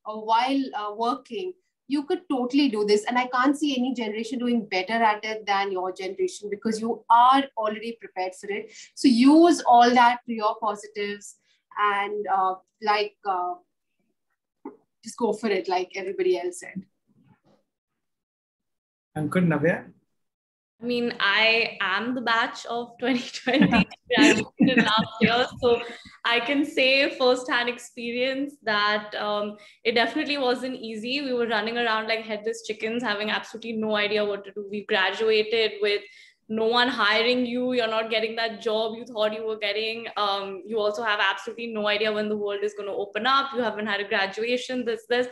Speaker 2: while working. You could totally do this. And I can't see any generation doing better at it than your generation, because you are already prepared for it. So use all that to your positives, and just go for it, like everybody else said.
Speaker 3: Ankur, Navya?
Speaker 4: I mean, I am the batch of 2020, graduated last year. So I can say firsthand experience that it definitely wasn't easy. We were running around like headless chickens, having absolutely no idea what to do. We graduated with no one hiring you. You're not getting that job you thought you were getting. You also have absolutely no idea when the world is going to open up. You haven't had a graduation. There's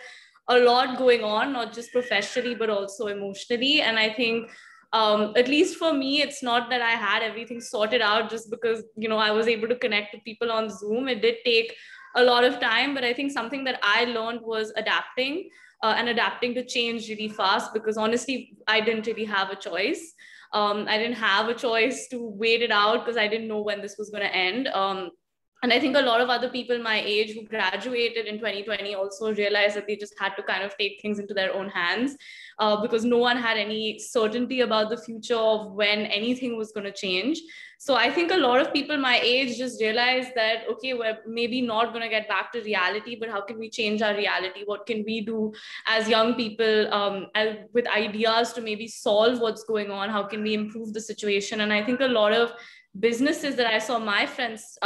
Speaker 4: a lot going on, not just professionally, but also emotionally. And I think at least for me, it's not that I had everything sorted out just because, I was able to connect to people on Zoom. It did take a lot of time, but I think something that I learned was adapting and adapting to change really fast, because honestly, I didn't really have a choice. I didn't have a choice to wait it out because I didn't know when this was going to end. And I think a lot of other people my age who graduated in 2020 also realized that they just had to kind of take things into their own hands because no one had any certainty about the future of when anything was going to change. So I think a lot of people my age just realized that, okay, we're maybe not going to get back to reality, but how can we change our reality? What can we do as young people with ideas to maybe solve what's going on? How can we improve the situation? And I think a lot of businesses that I saw my friends,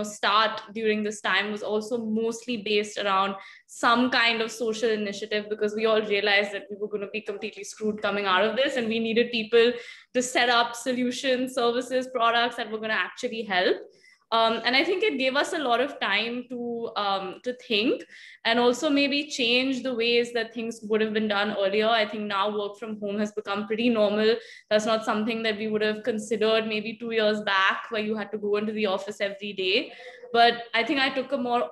Speaker 4: start during this time was also mostly based around some kind of social initiative, because we all realized that we were going to be completely screwed coming out of this, and we needed people to set up solutions, services, products that were going to actually help. And I think it gave us a lot of time to think and also maybe change the ways that things would have been done earlier. I think now work from home has become pretty normal. That's not something that we would have considered maybe 2 years back, where you had to go into the office every day. But I think I took a more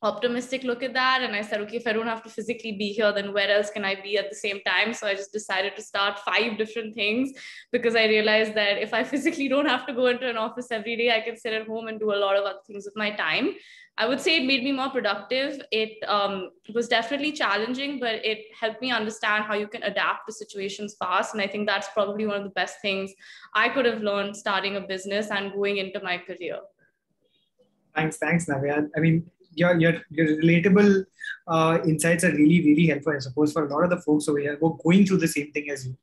Speaker 4: optimistic look at that, and I said, okay, if I don't have to physically be here, then where else can I be at the same time? So I just decided to start 5 different things, because I realized that if I physically don't have to go into an office every day, I can sit at home and do a lot of other things with my time. I would say it made me more productive. It was definitely challenging, but it helped me understand how you can adapt to situations fast. And I think that's probably one of the best things I could have learned starting a business and going into my career.
Speaker 3: Thanks, Navya. I mean, your relatable insights are really, really helpful, I suppose, for a lot of the folks over here who are going through the same thing as you.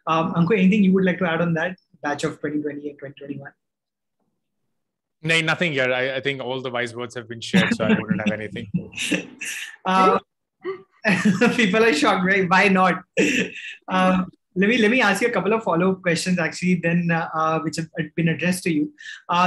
Speaker 3: Ankur, anything you would like to add on that batch of 2020 and 2021?
Speaker 5: No, nothing here. I think all the wise words have been shared, so I wouldn't have anything.
Speaker 3: People are shocked, right? Why not? Let me ask you a couple of follow-up questions, actually, then which have been addressed to you.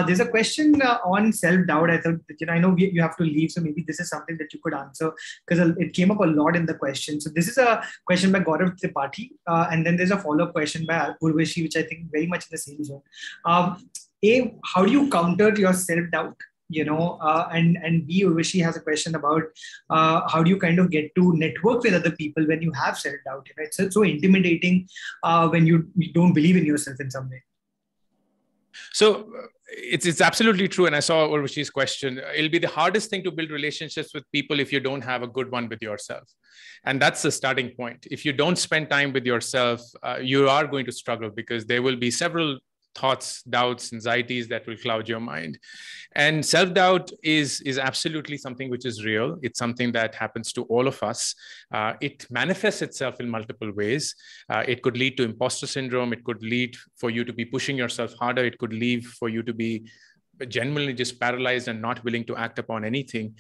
Speaker 3: There's a question on self-doubt. I thought that, I know you have to leave, so maybe this is something that you could answer, because it came up a lot in the question. So this is a question by Gaurav Tripathi, and then there's a follow-up question by Urvashi, which I think very much in the same zone. How do you counter your self-doubt? And B, Urvashi has a question about how do you kind of get to network with other people when you have self-doubt? It's so intimidating when you don't believe in yourself in some way.
Speaker 5: So it's absolutely true. And I saw Urvashi's question. It'll be the hardest thing to build relationships with people if you don't have a good one with yourself. And that's the starting point. If you don't spend time with yourself, you are going to struggle, because there will be several thoughts, doubts, anxieties that will cloud your mind. And self-doubt is absolutely something which is real. It's something that happens to all of us. It manifests itself in multiple ways. It could lead to imposter syndrome. It could lead for you to be pushing yourself harder. It could lead for you to be genuinely just paralyzed and not willing to act upon anything.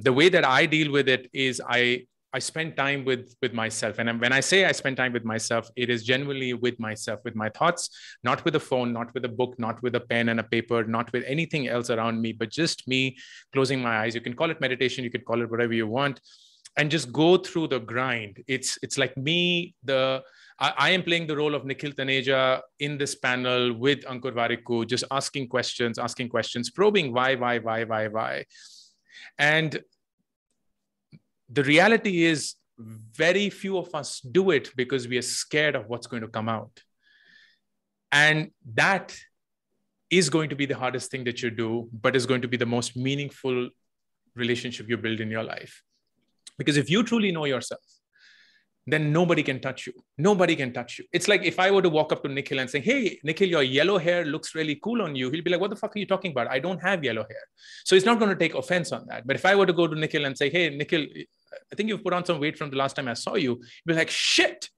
Speaker 5: The way that I deal with it is I I spend time with myself. And when I say I spend time with myself, it is genuinely with myself, with my thoughts, not with a phone, not with a book, not with a pen and a paper, not with anything else around me, but just me closing my eyes. You can call it meditation, you can call it whatever you want, and just go through the grind. It's like me, I am playing the role of Nikhil Taneja in this panel with Ankur Warikoo, just asking questions, probing why. And the reality is very few of us do it because we are scared of what's going to come out. And that is going to be the hardest thing that you do, but is going to be the most meaningful relationship you build in your life. Because if you truly know yourself, then nobody can touch you. Nobody can touch you. It's like if I were to walk up to Nikhil and say, hey, Nikhil, your yellow hair looks really cool on you. He'll be like, what the fuck are you talking about? I don't have yellow hair. So he's not going to take offense on that. But if I were to go to Nikhil and say, hey, Nikhil, I think you've put on some weight from the last time I saw you, he'll be like, shit.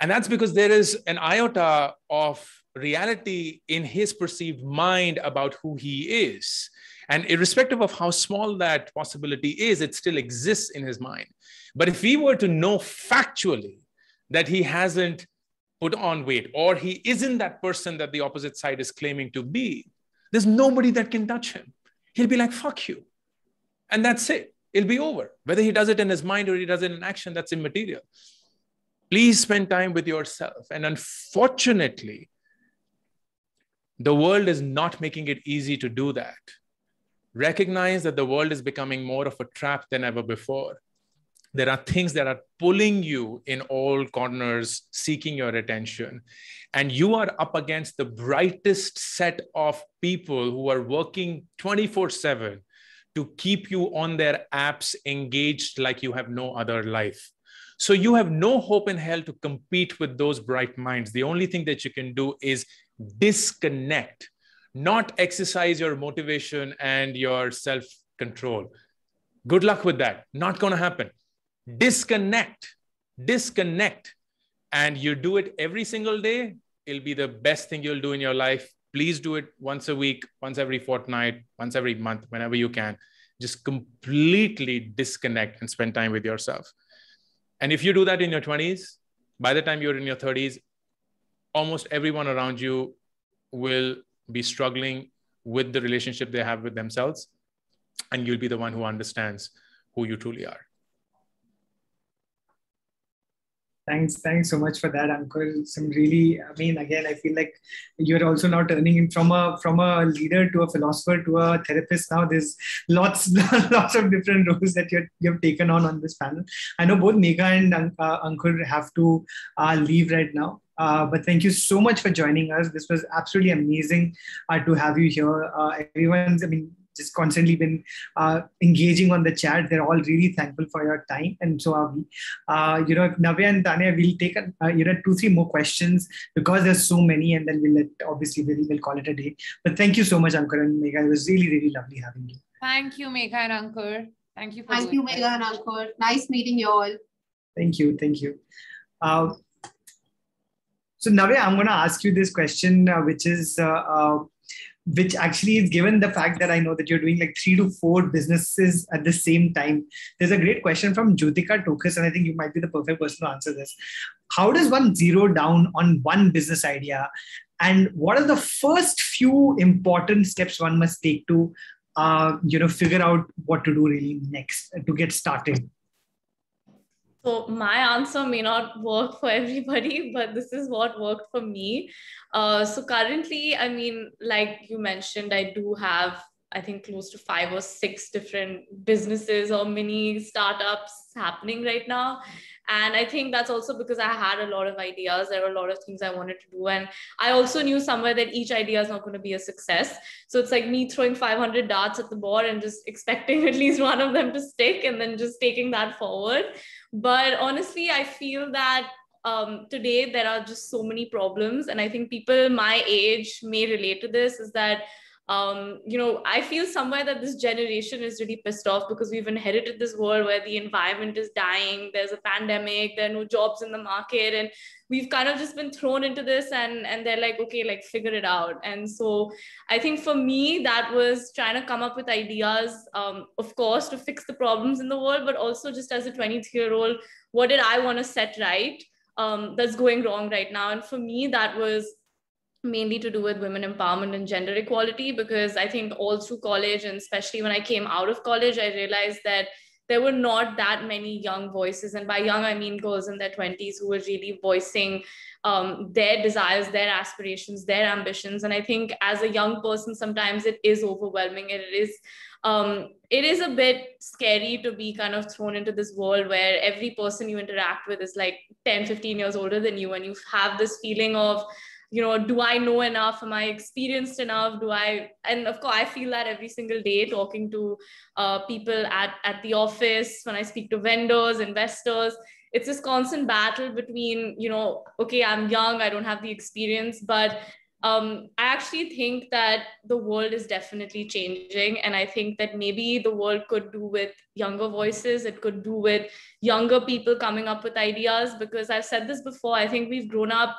Speaker 5: And that's because there is an iota of reality in his perceived mind about who he is. And irrespective of how small that possibility is, it still exists in his mind. But if we were to know factually that he hasn't put on weight, or he isn't that person that the opposite side is claiming to be, there's nobody that can touch him. He'll be like, fuck you. And that's it. It'll be over. Whether he does it in his mind or he does it in action, that's immaterial. Please spend time with yourself. And unfortunately, the world is not making it easy to do that. Recognize that the world is becoming more of a trap than ever before. There are things that are pulling you in all corners, seeking your attention. And you are up against the brightest set of people who are working 24/7 to keep you on their apps engaged like you have no other life. So you have no hope in hell to compete with those bright minds. The only thing that you can do is disconnect, not exercise your motivation and your self-control. Good luck with that. Not going to happen. Disconnect. And you do it every single day. It'll be the best thing you'll do in your life. Please do it once a week, once every fortnight, once every month, whenever you can. Just completely disconnect and spend time with yourself. And if you do that in your 20s, by the time you're in your 30s, almost everyone around you will be struggling with the relationship they have with themselves. And you'll be the one who understands who you truly are.
Speaker 3: Thanks so much for that, Ankur. Some really, again, I feel like you're also now turning from a leader to a philosopher to a therapist. Now there's lots of different roles that you've taken on this panel. I know both Megha and Ankur have to leave right now. But thank you so much for joining us. This was absolutely amazing to have you here. Everyone's, just constantly been engaging on the chat. They're all really thankful for your time, and so are we. Navya and Tanya, we'll take 2-3 more questions because there's so many, and then we'll call it a day. But thank you so much, Ankur and Megha. It was really, really lovely having you.
Speaker 1: Thank you, Megha and Ankur. Thank you,
Speaker 2: Megha and Ankur. Nice meeting you all.
Speaker 3: Thank you. So Navya, I'm going to ask you this question, which actually is given the fact that I know that you're doing like 3 to 4 businesses at the same time. There's a great question from Jyotika Tokus, and I think you might be the perfect person to answer this. How does one zero down on one business idea? And what are the first few important steps one must take to, figure out what to do really next to get started?
Speaker 4: So my answer may not work for everybody, but this is what worked for me. So currently, like you mentioned, I do have, I think, close to 5 or 6 different businesses or mini startups happening right now. And I think that's also because I had a lot of ideas. There were a lot of things I wanted to do. And I also knew somewhere that each idea is not going to be a success. So it's like me throwing 500 darts at the board and just expecting at least one of them to stick and then just taking that forward. But honestly, I feel that today there are just so many problems. And I think people my age may relate to this, is that I feel somewhere that this generation is really pissed off because we've inherited this world where the environment is dying, there's a pandemic, there are no jobs in the market, and we've kind of just been thrown into this, and they're like, okay, like figure it out. And so I think for me, that was trying to come up with ideas, of course, to fix the problems in the world, but also just as a 23-year-old, what did I want to set right that's going wrong right now? And for me, that was mainly to do with women empowerment and gender equality, because I think all through college, and especially when I came out of college, I realized that there were not that many young voices. And by young, I mean girls in their 20s who were really voicing their desires, their aspirations, their ambitions. And I think as a young person, sometimes it is overwhelming, and it is a bit scary to be kind of thrown into this world where every person you interact with is like 10, 15 years older than you. And you have this feeling of, do I know enough? Am I experienced enough? And of course, I feel that every single day talking to people at the office, when I speak to vendors, investors, it's this constant battle between, okay, I'm young, I don't have the experience, but I actually think that the world is definitely changing. And I think that maybe the world could do with younger voices. It could do with younger people coming up with ideas, because I've said this before, I think we've grown up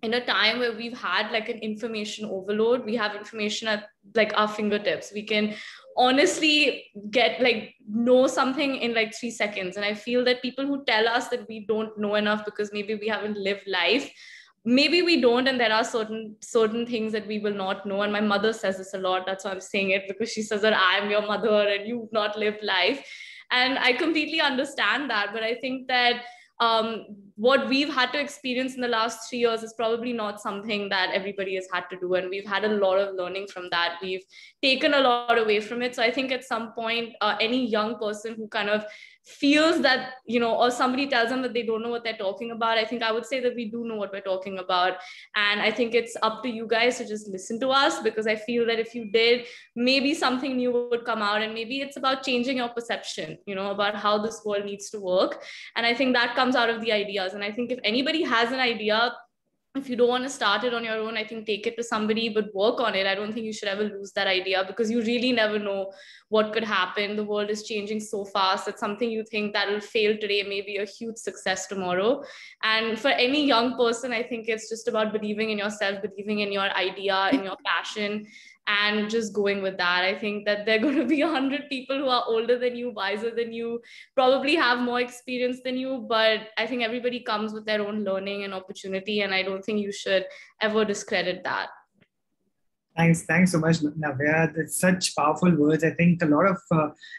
Speaker 4: in a time where we've had like an information overload. We have information at like our fingertips. We can honestly know something in like 3 seconds. And I feel that people who tell us that we don't know enough because maybe we haven't lived life, maybe we don't, and there are certain things that we will not know. And my mother says this a lot. That's why I'm saying it, because she says that I'm your mother and you've not lived life. And I completely understand that. But I think that what we've had to experience in the last 3 years is probably not something that everybody has had to do. And we've had a lot of learning from that. We've taken a lot away from it. So I think at some point, any young person who kind of feels that, or somebody tells them that they don't know what they're talking about, I think I would say that we do know what we're talking about. And I think it's up to you guys to just listen to us, because I feel that if you did, maybe something new would come out. And maybe it's about changing your perception, about how this world needs to work. And I think that comes out of the ideas. And I think if anybody has an idea, if you don't want to start it on your own, I think take it to somebody, but work on it. I don't think you should ever lose that idea, because you really never know what could happen. The world is changing so fast that something you think that will fail today may be a huge success tomorrow. And for any young person, I think it's just about believing in yourself, believing in your idea, in your passion, and just going with that. I think that there are going to be 100 people who are older than you, wiser than you, probably have more experience than you, but I think everybody comes with their own learning and opportunity, and I don't think you should ever discredit that.
Speaker 3: Thanks so much, Navya. That's such powerful words. I think a lot of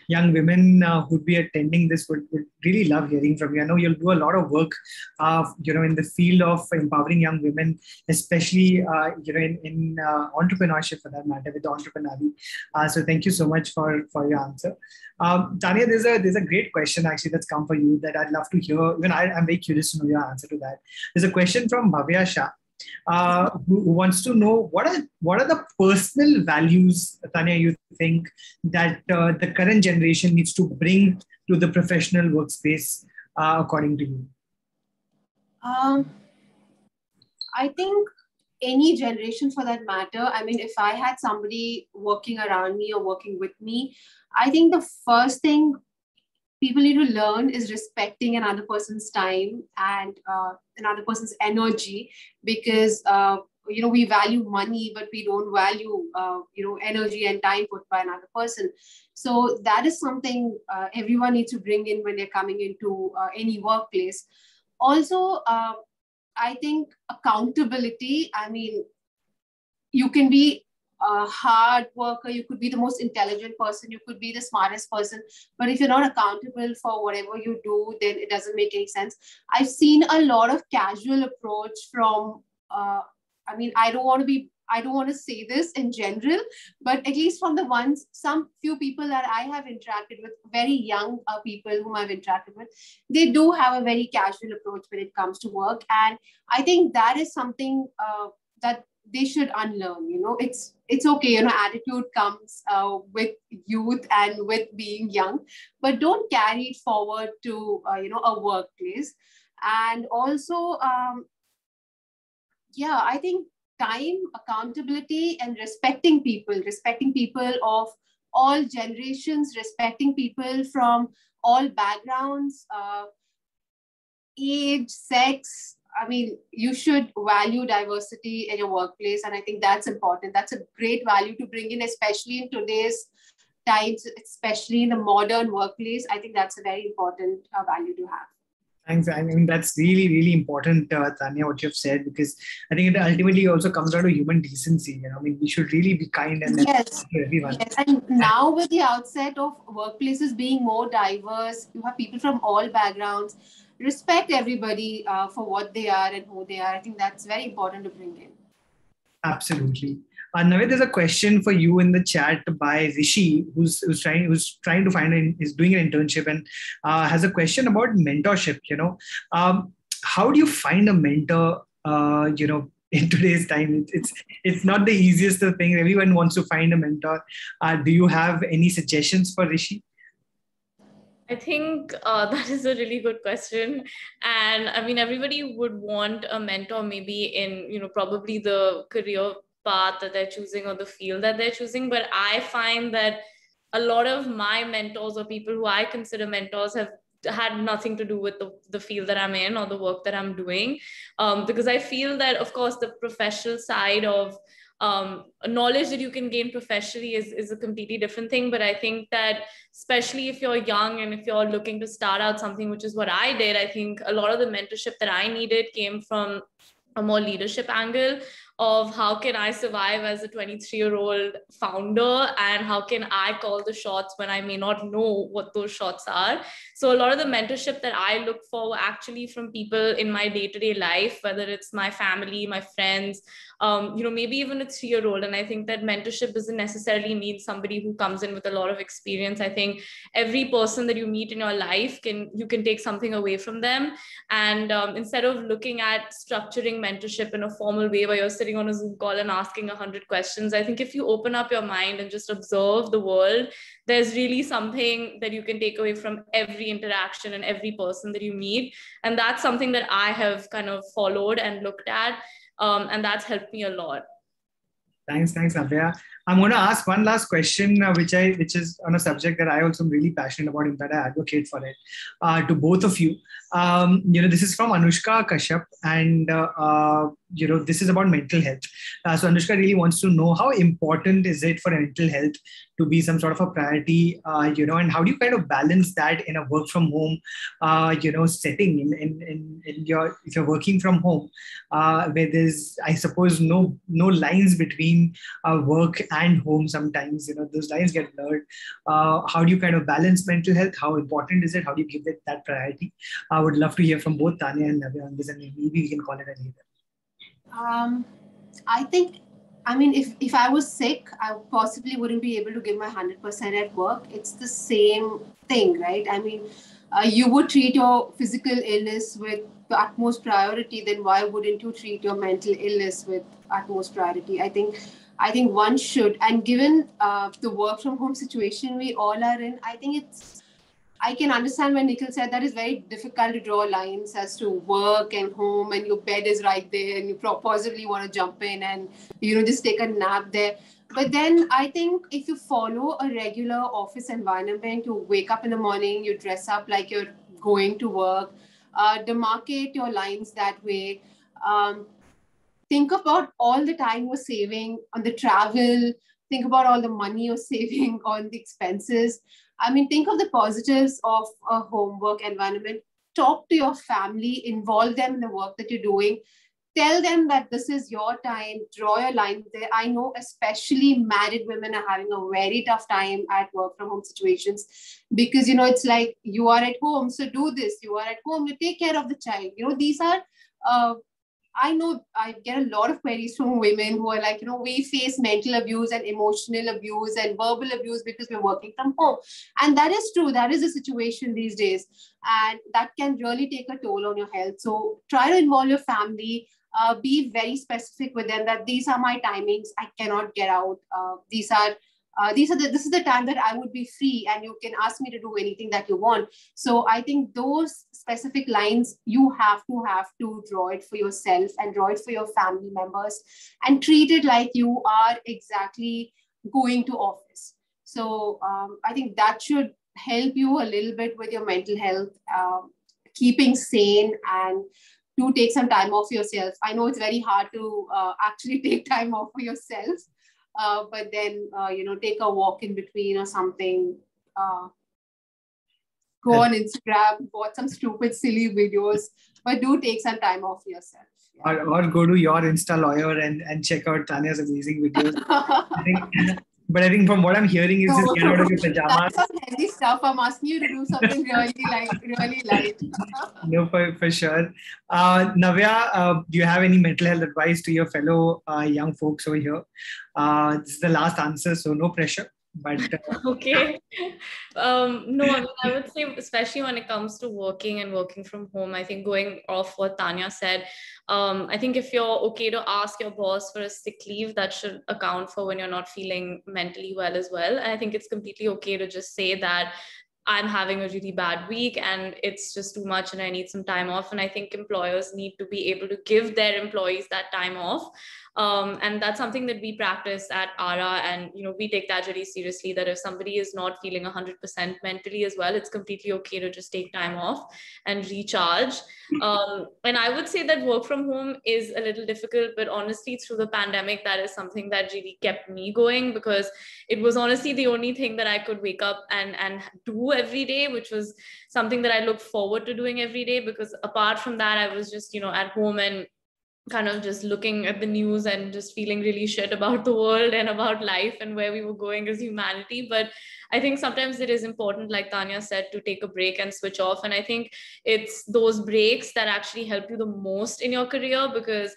Speaker 3: young women who'd be attending this would really love hearing from you. I know you'll do a lot of work, in the field of empowering young women, especially, in entrepreneurship for that matter, with Entreprenari. So thank you so much for your answer. Tanya, there's a great question actually that's come for you that I'd love to hear. Even I'm very curious to know your answer to that. There's a question from Bhavya Shah. Who wants to know what are the personal values, Tanya, you think that the current generation needs to bring to the professional workspace, according to you?
Speaker 2: I think any generation for that matter, I mean, if I had somebody working around me or working with me, I think the first thing people need to learn is respecting another person's time and another person's energy, because we value money, but we don't value energy and time put by another person. So that is something everyone needs to bring in when they're coming into any workplace. Also, I think accountability. I mean, you can be a hard worker, you could be the most intelligent person, you could be the smartest person, but if you're not accountable for whatever you do, then it doesn't make any sense. I've seen a lot of casual approach from, I don't want to say this in general, but at least from some few people that I have interacted with, very young people whom I've interacted with, they do have a very casual approach when it comes to work. And I think that is something that they should unlearn. It's okay, attitude comes with youth and with being young, but don't carry it forward to a workplace. And also I think time, accountability, and respecting people of all generations, respecting people from all backgrounds, age, sex. I mean, you should value diversity in your workplace. And I think that's important. That's a great value to bring in, especially in today's times, especially in the modern workplace. I think that's a very important value to have.
Speaker 3: Thanks. I mean, that's really, really important, Tanya, what you've said, because I think it ultimately also comes down to human decency. You know, I mean, we should really be kind and
Speaker 2: yes,
Speaker 3: to everyone.
Speaker 2: Yes. And now with the outset of workplaces being more diverse, you have people from all backgrounds. Respect everybody for what they are and who they are. I think that's very important to bring in.
Speaker 3: Absolutely. Navid, there's a question for you in the chat by Rishi, who's trying to find is doing an internship and has a question about mentorship. You know, how do you find a mentor? You know, in today's time, it's not the easiest thing. Everyone wants to find a mentor. Do you have any suggestions for Rishi?
Speaker 4: I think that is a really good question. And I mean, everybody would want a mentor maybe in, you know, probably the career path that they're choosing or the field that they're choosing. But I find that a lot of my mentors or people who I consider mentors have had nothing to do with the field that I'm in or the work that I'm doing. Because I feel that, of course, the professional side of knowledge that you can gain professionally is a completely different thing. But I think that especially if you're young and if you're looking to start out something, which is what I did, I think a lot of the mentorship that I needed came from a more leadership angle of how can I survive as a 23-year-old founder and how can I call the shots when I may not know what those shots are. So a lot of the mentorship that I look for were actually from people in my day-to-day life, whether it's my family, my friends, you know, maybe even a 3-year-old. And I think that mentorship doesn't necessarily mean somebody who comes in with a lot of experience. I think every person that you meet in your life you can take something away from them. And instead of looking at structuring mentorship in a formal way where you're sitting on a Zoom call and asking 100 questions, I think if you open up your mind and just observe the world, there's really something that you can take away from every interaction and every person that you meet. And that's something that I have kind of followed and looked at. And that's helped me a lot.
Speaker 3: Thanks, Navya. I'm going to ask one last question, which is on a subject that I also am really passionate about. In fact, I advocate for it to both of you. You know, this is from Anushka Kashyap, and you know, this is about mental health. So Anushka really wants to know how important is it for mental health to be some sort of a priority, you know, and how do you kind of balance that in a work from home, you know, setting if you're working from home, where there's, I suppose, no lines between work and home. Sometimes, you know, those lines get blurred. How do you kind of balance mental health? How important is it? How do you give it that priority? I would love to hear from both Tanya and Navya on this, and maybe we can call it a later.
Speaker 2: I think, I mean, if I was sick, I possibly wouldn't be able to give my 100% at work. It's the same thing, right? I mean, you would treat your physical illness with the utmost priority, then why wouldn't you treat your mental illness with utmost priority? I think one should. And given the work from home situation we all are in, I think I can understand when Nikhil said that it's very difficult to draw lines as to work and home, and your bed is right there and you possibly want to jump in and, you know, just take a nap there. But then I think if you follow a regular office environment, you wake up in the morning, you dress up like you're going to work, demarcate your lines that way. Think about all the time you're saving on the travel. Think about all the money you're saving on the expenses. I mean, think of the positives of a home work environment. Talk to your family, involve them in the work that you're doing. Tell them that this is your time, draw your line there. I know especially married women are having a very tough time at work from home situations because, you know, it's like you are at home, so do this. You are at home, you take care of the child. You know, these are, I know I get a lot of queries from women who are like, you know, we face mental abuse and emotional abuse and verbal abuse because we're working from home. And that is true. That is the situation these days. And that can really take a toll on your health. So try to involve your family. Be very specific with them that these are my timings. I cannot get out. These are this is the time that I would be free and you can ask me to do anything that you want. So I think those specific lines, you have to draw it for yourself and draw it for your family members and treat it like you are exactly going to office. So I think that should help you a little bit with your mental health, keeping sane, and do take some time off yourself. I know it's very hard to actually take time off for yourself, but then, take a walk in between or something. Go on Instagram, watch some stupid, silly videos, but do take some time off yourself.
Speaker 3: Yeah. Or go to your Insta lawyer and check out Tanya's amazing videos. But I think from what I'm hearing is just get out of your pajamas.
Speaker 2: That's some heavy stuff. I'm asking you to do something really light.
Speaker 3: No, for sure. Navya, do you have any mental health advice to your fellow young folks over here? This is the last answer, so no pressure. But
Speaker 4: okay. No, I would say, especially when it comes to working and working from home, I think going off what Tanya said, I think if you're okay to ask your boss for a sick leave, that should account for when you're not feeling mentally well as well. And I think it's completely okay to just say that I'm having a really bad week and it's just too much and I need some time off. And I think employers need to be able to give their employees that time off. And that's something that we practice at Ara, and we take that really seriously, that if somebody is not feeling 100% mentally as well, it's completely okay to just take time off and recharge. And I would say that work from home is a little difficult, but honestly through the pandemic, that is something that really kept me going, because it was honestly the only thing that I could wake up and do every day, which was something that I looked forward to doing every day, because apart from that, I was just at home and kind of just looking at the news and just feeling really shit about the world and about life and where we were going as humanity. But I think sometimes it is important, like Tanya said, to take a break and switch off. And I think it's those breaks that actually help you the most in your career, because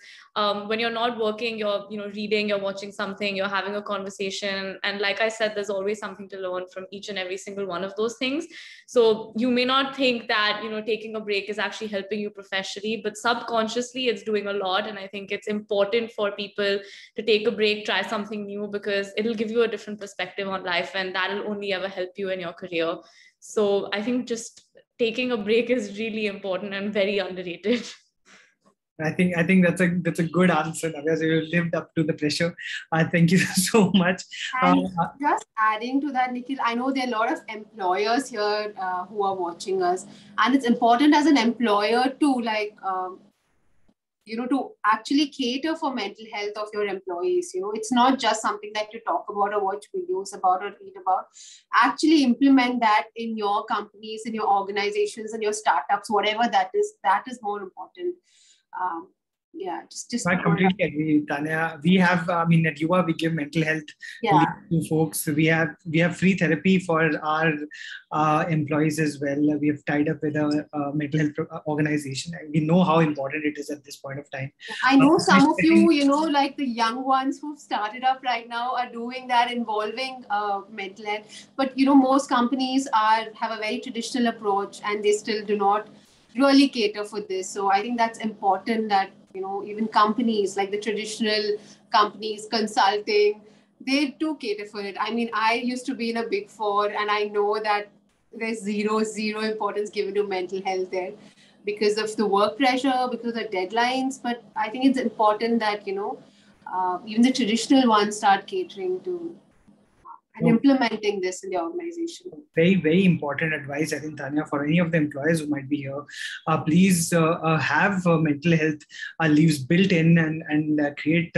Speaker 4: when you're not working, you're reading, you're watching something, you're having a conversation, and like I said, there's always something to learn from each and every single one of those things. So you may not think that taking a break is actually helping you professionally, but subconsciously it's doing a lot. And I think it's important for people to take a break, try something new, because it'll give you a different perspective on life, and that'll only ever help you in your career. So I think just taking a break is really important and very underrated.
Speaker 3: I think that's a good answer, Navya. So you lived up to the pressure. Thank you so much.
Speaker 2: And just adding to that, Nikhil, I know there are a lot of employers here who are watching us, and it's important as an employer to to actually cater for mental health of your employees. It's not just something that you talk about or watch videos about or read about. Actually implement that in your companies, in your organizations, in your startups, whatever that is more important. Just
Speaker 3: I completely agree, Tanya. We have, at Yuva, we give mental health to folks. We have free therapy for our employees as well. We have tied up with a mental health organization, and we know how important it is at this point of time.
Speaker 2: I know some of you, like the young ones who've started up right now are doing that, involving mental health. But most companies have a very traditional approach, and they still do not really cater for this. So I think that's important that even companies like the traditional companies, consulting, they do cater for it. I used to be in a Big Four, and I know that there's zero importance given to mental health there because of the work pressure, because of the deadlines. But I think it's important that even the traditional ones start catering to and implementing this in the organization.
Speaker 3: Very, very important advice, I think, Tanya, for any of the employers who might be here. Please have mental health leaves built in and create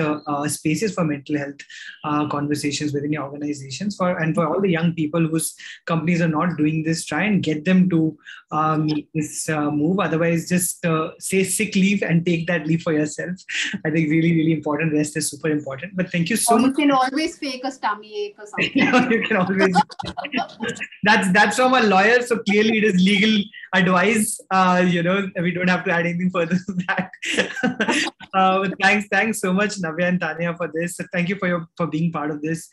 Speaker 3: spaces for mental health conversations within your organizations. For all the young people whose companies are not doing this, try and get them to make this move. Otherwise, just say sick leave and take that leave for yourself. I think really, really important. Rest is super important. But thank you so much.
Speaker 2: You can always fake a tummy ache or something.
Speaker 3: You can always. That's from a lawyer, so clearly it is legal advice. We don't have to add anything further to that. Thanks so much, Navya and Tanya, for this. Thank you for being part of this.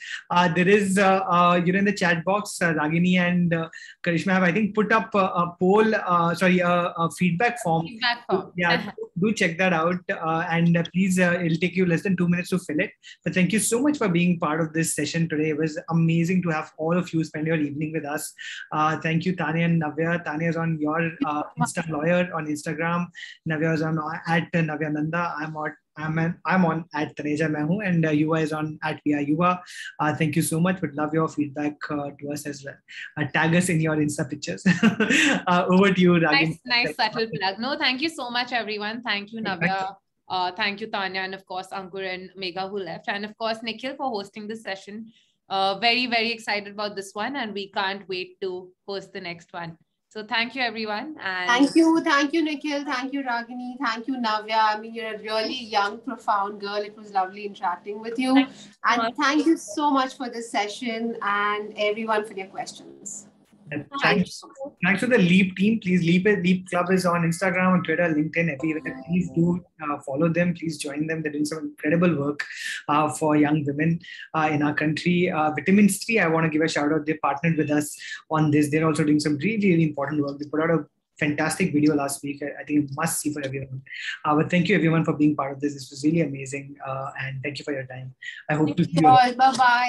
Speaker 3: There is in the chat box, Ragini and Karishma have, I think, put up a poll. A feedback form.
Speaker 1: Feedback form.
Speaker 3: Yeah, do check that out. And please, it'll take you less than 2 minutes to fill it. But thank you so much for being part of this session today. It was amazing to have all of you spend your evening with us. Thank you, Tanya and Navya. Tanya is on your Insta Lawyer on Instagram. Navya is on at Navya Nanda. I'm on at Taneja Mehu, and Yuva is on at VI Yuva. Thank you so much. Would love your feedback to us as well. Tag us in your Insta pictures. Over to you, Ragini.
Speaker 1: Nice subtle plug. No, thank you so much, everyone. Thank you, Navya. Thank you, Tanya, and of course, Ankur and Megha who left. And of course, Nikhil for hosting this session. Very, very excited about this one, and we can't wait to host the next one. So thank you, everyone. And
Speaker 2: thank you, Nikhil. Thank you, Ragini. Thank you, Navya. I mean, you're a really young, profound girl. It was lovely interacting with you. And thank you so much for this session and everyone for their questions.
Speaker 3: Thanks to the Leap team. Please, Leap Club is on Instagram, on Twitter, LinkedIn, everywhere. Please do follow them. Please join them. They're doing some incredible work for young women in our country. Vitamins 3, I want to give a shout out. They partnered with us on this. They're also doing some really, really important work. They put out a fantastic video last week. I think it's must see for everyone. But thank you everyone for being part of this. This was really amazing. And thank you for your time. I hope to see you.
Speaker 2: Bye-bye.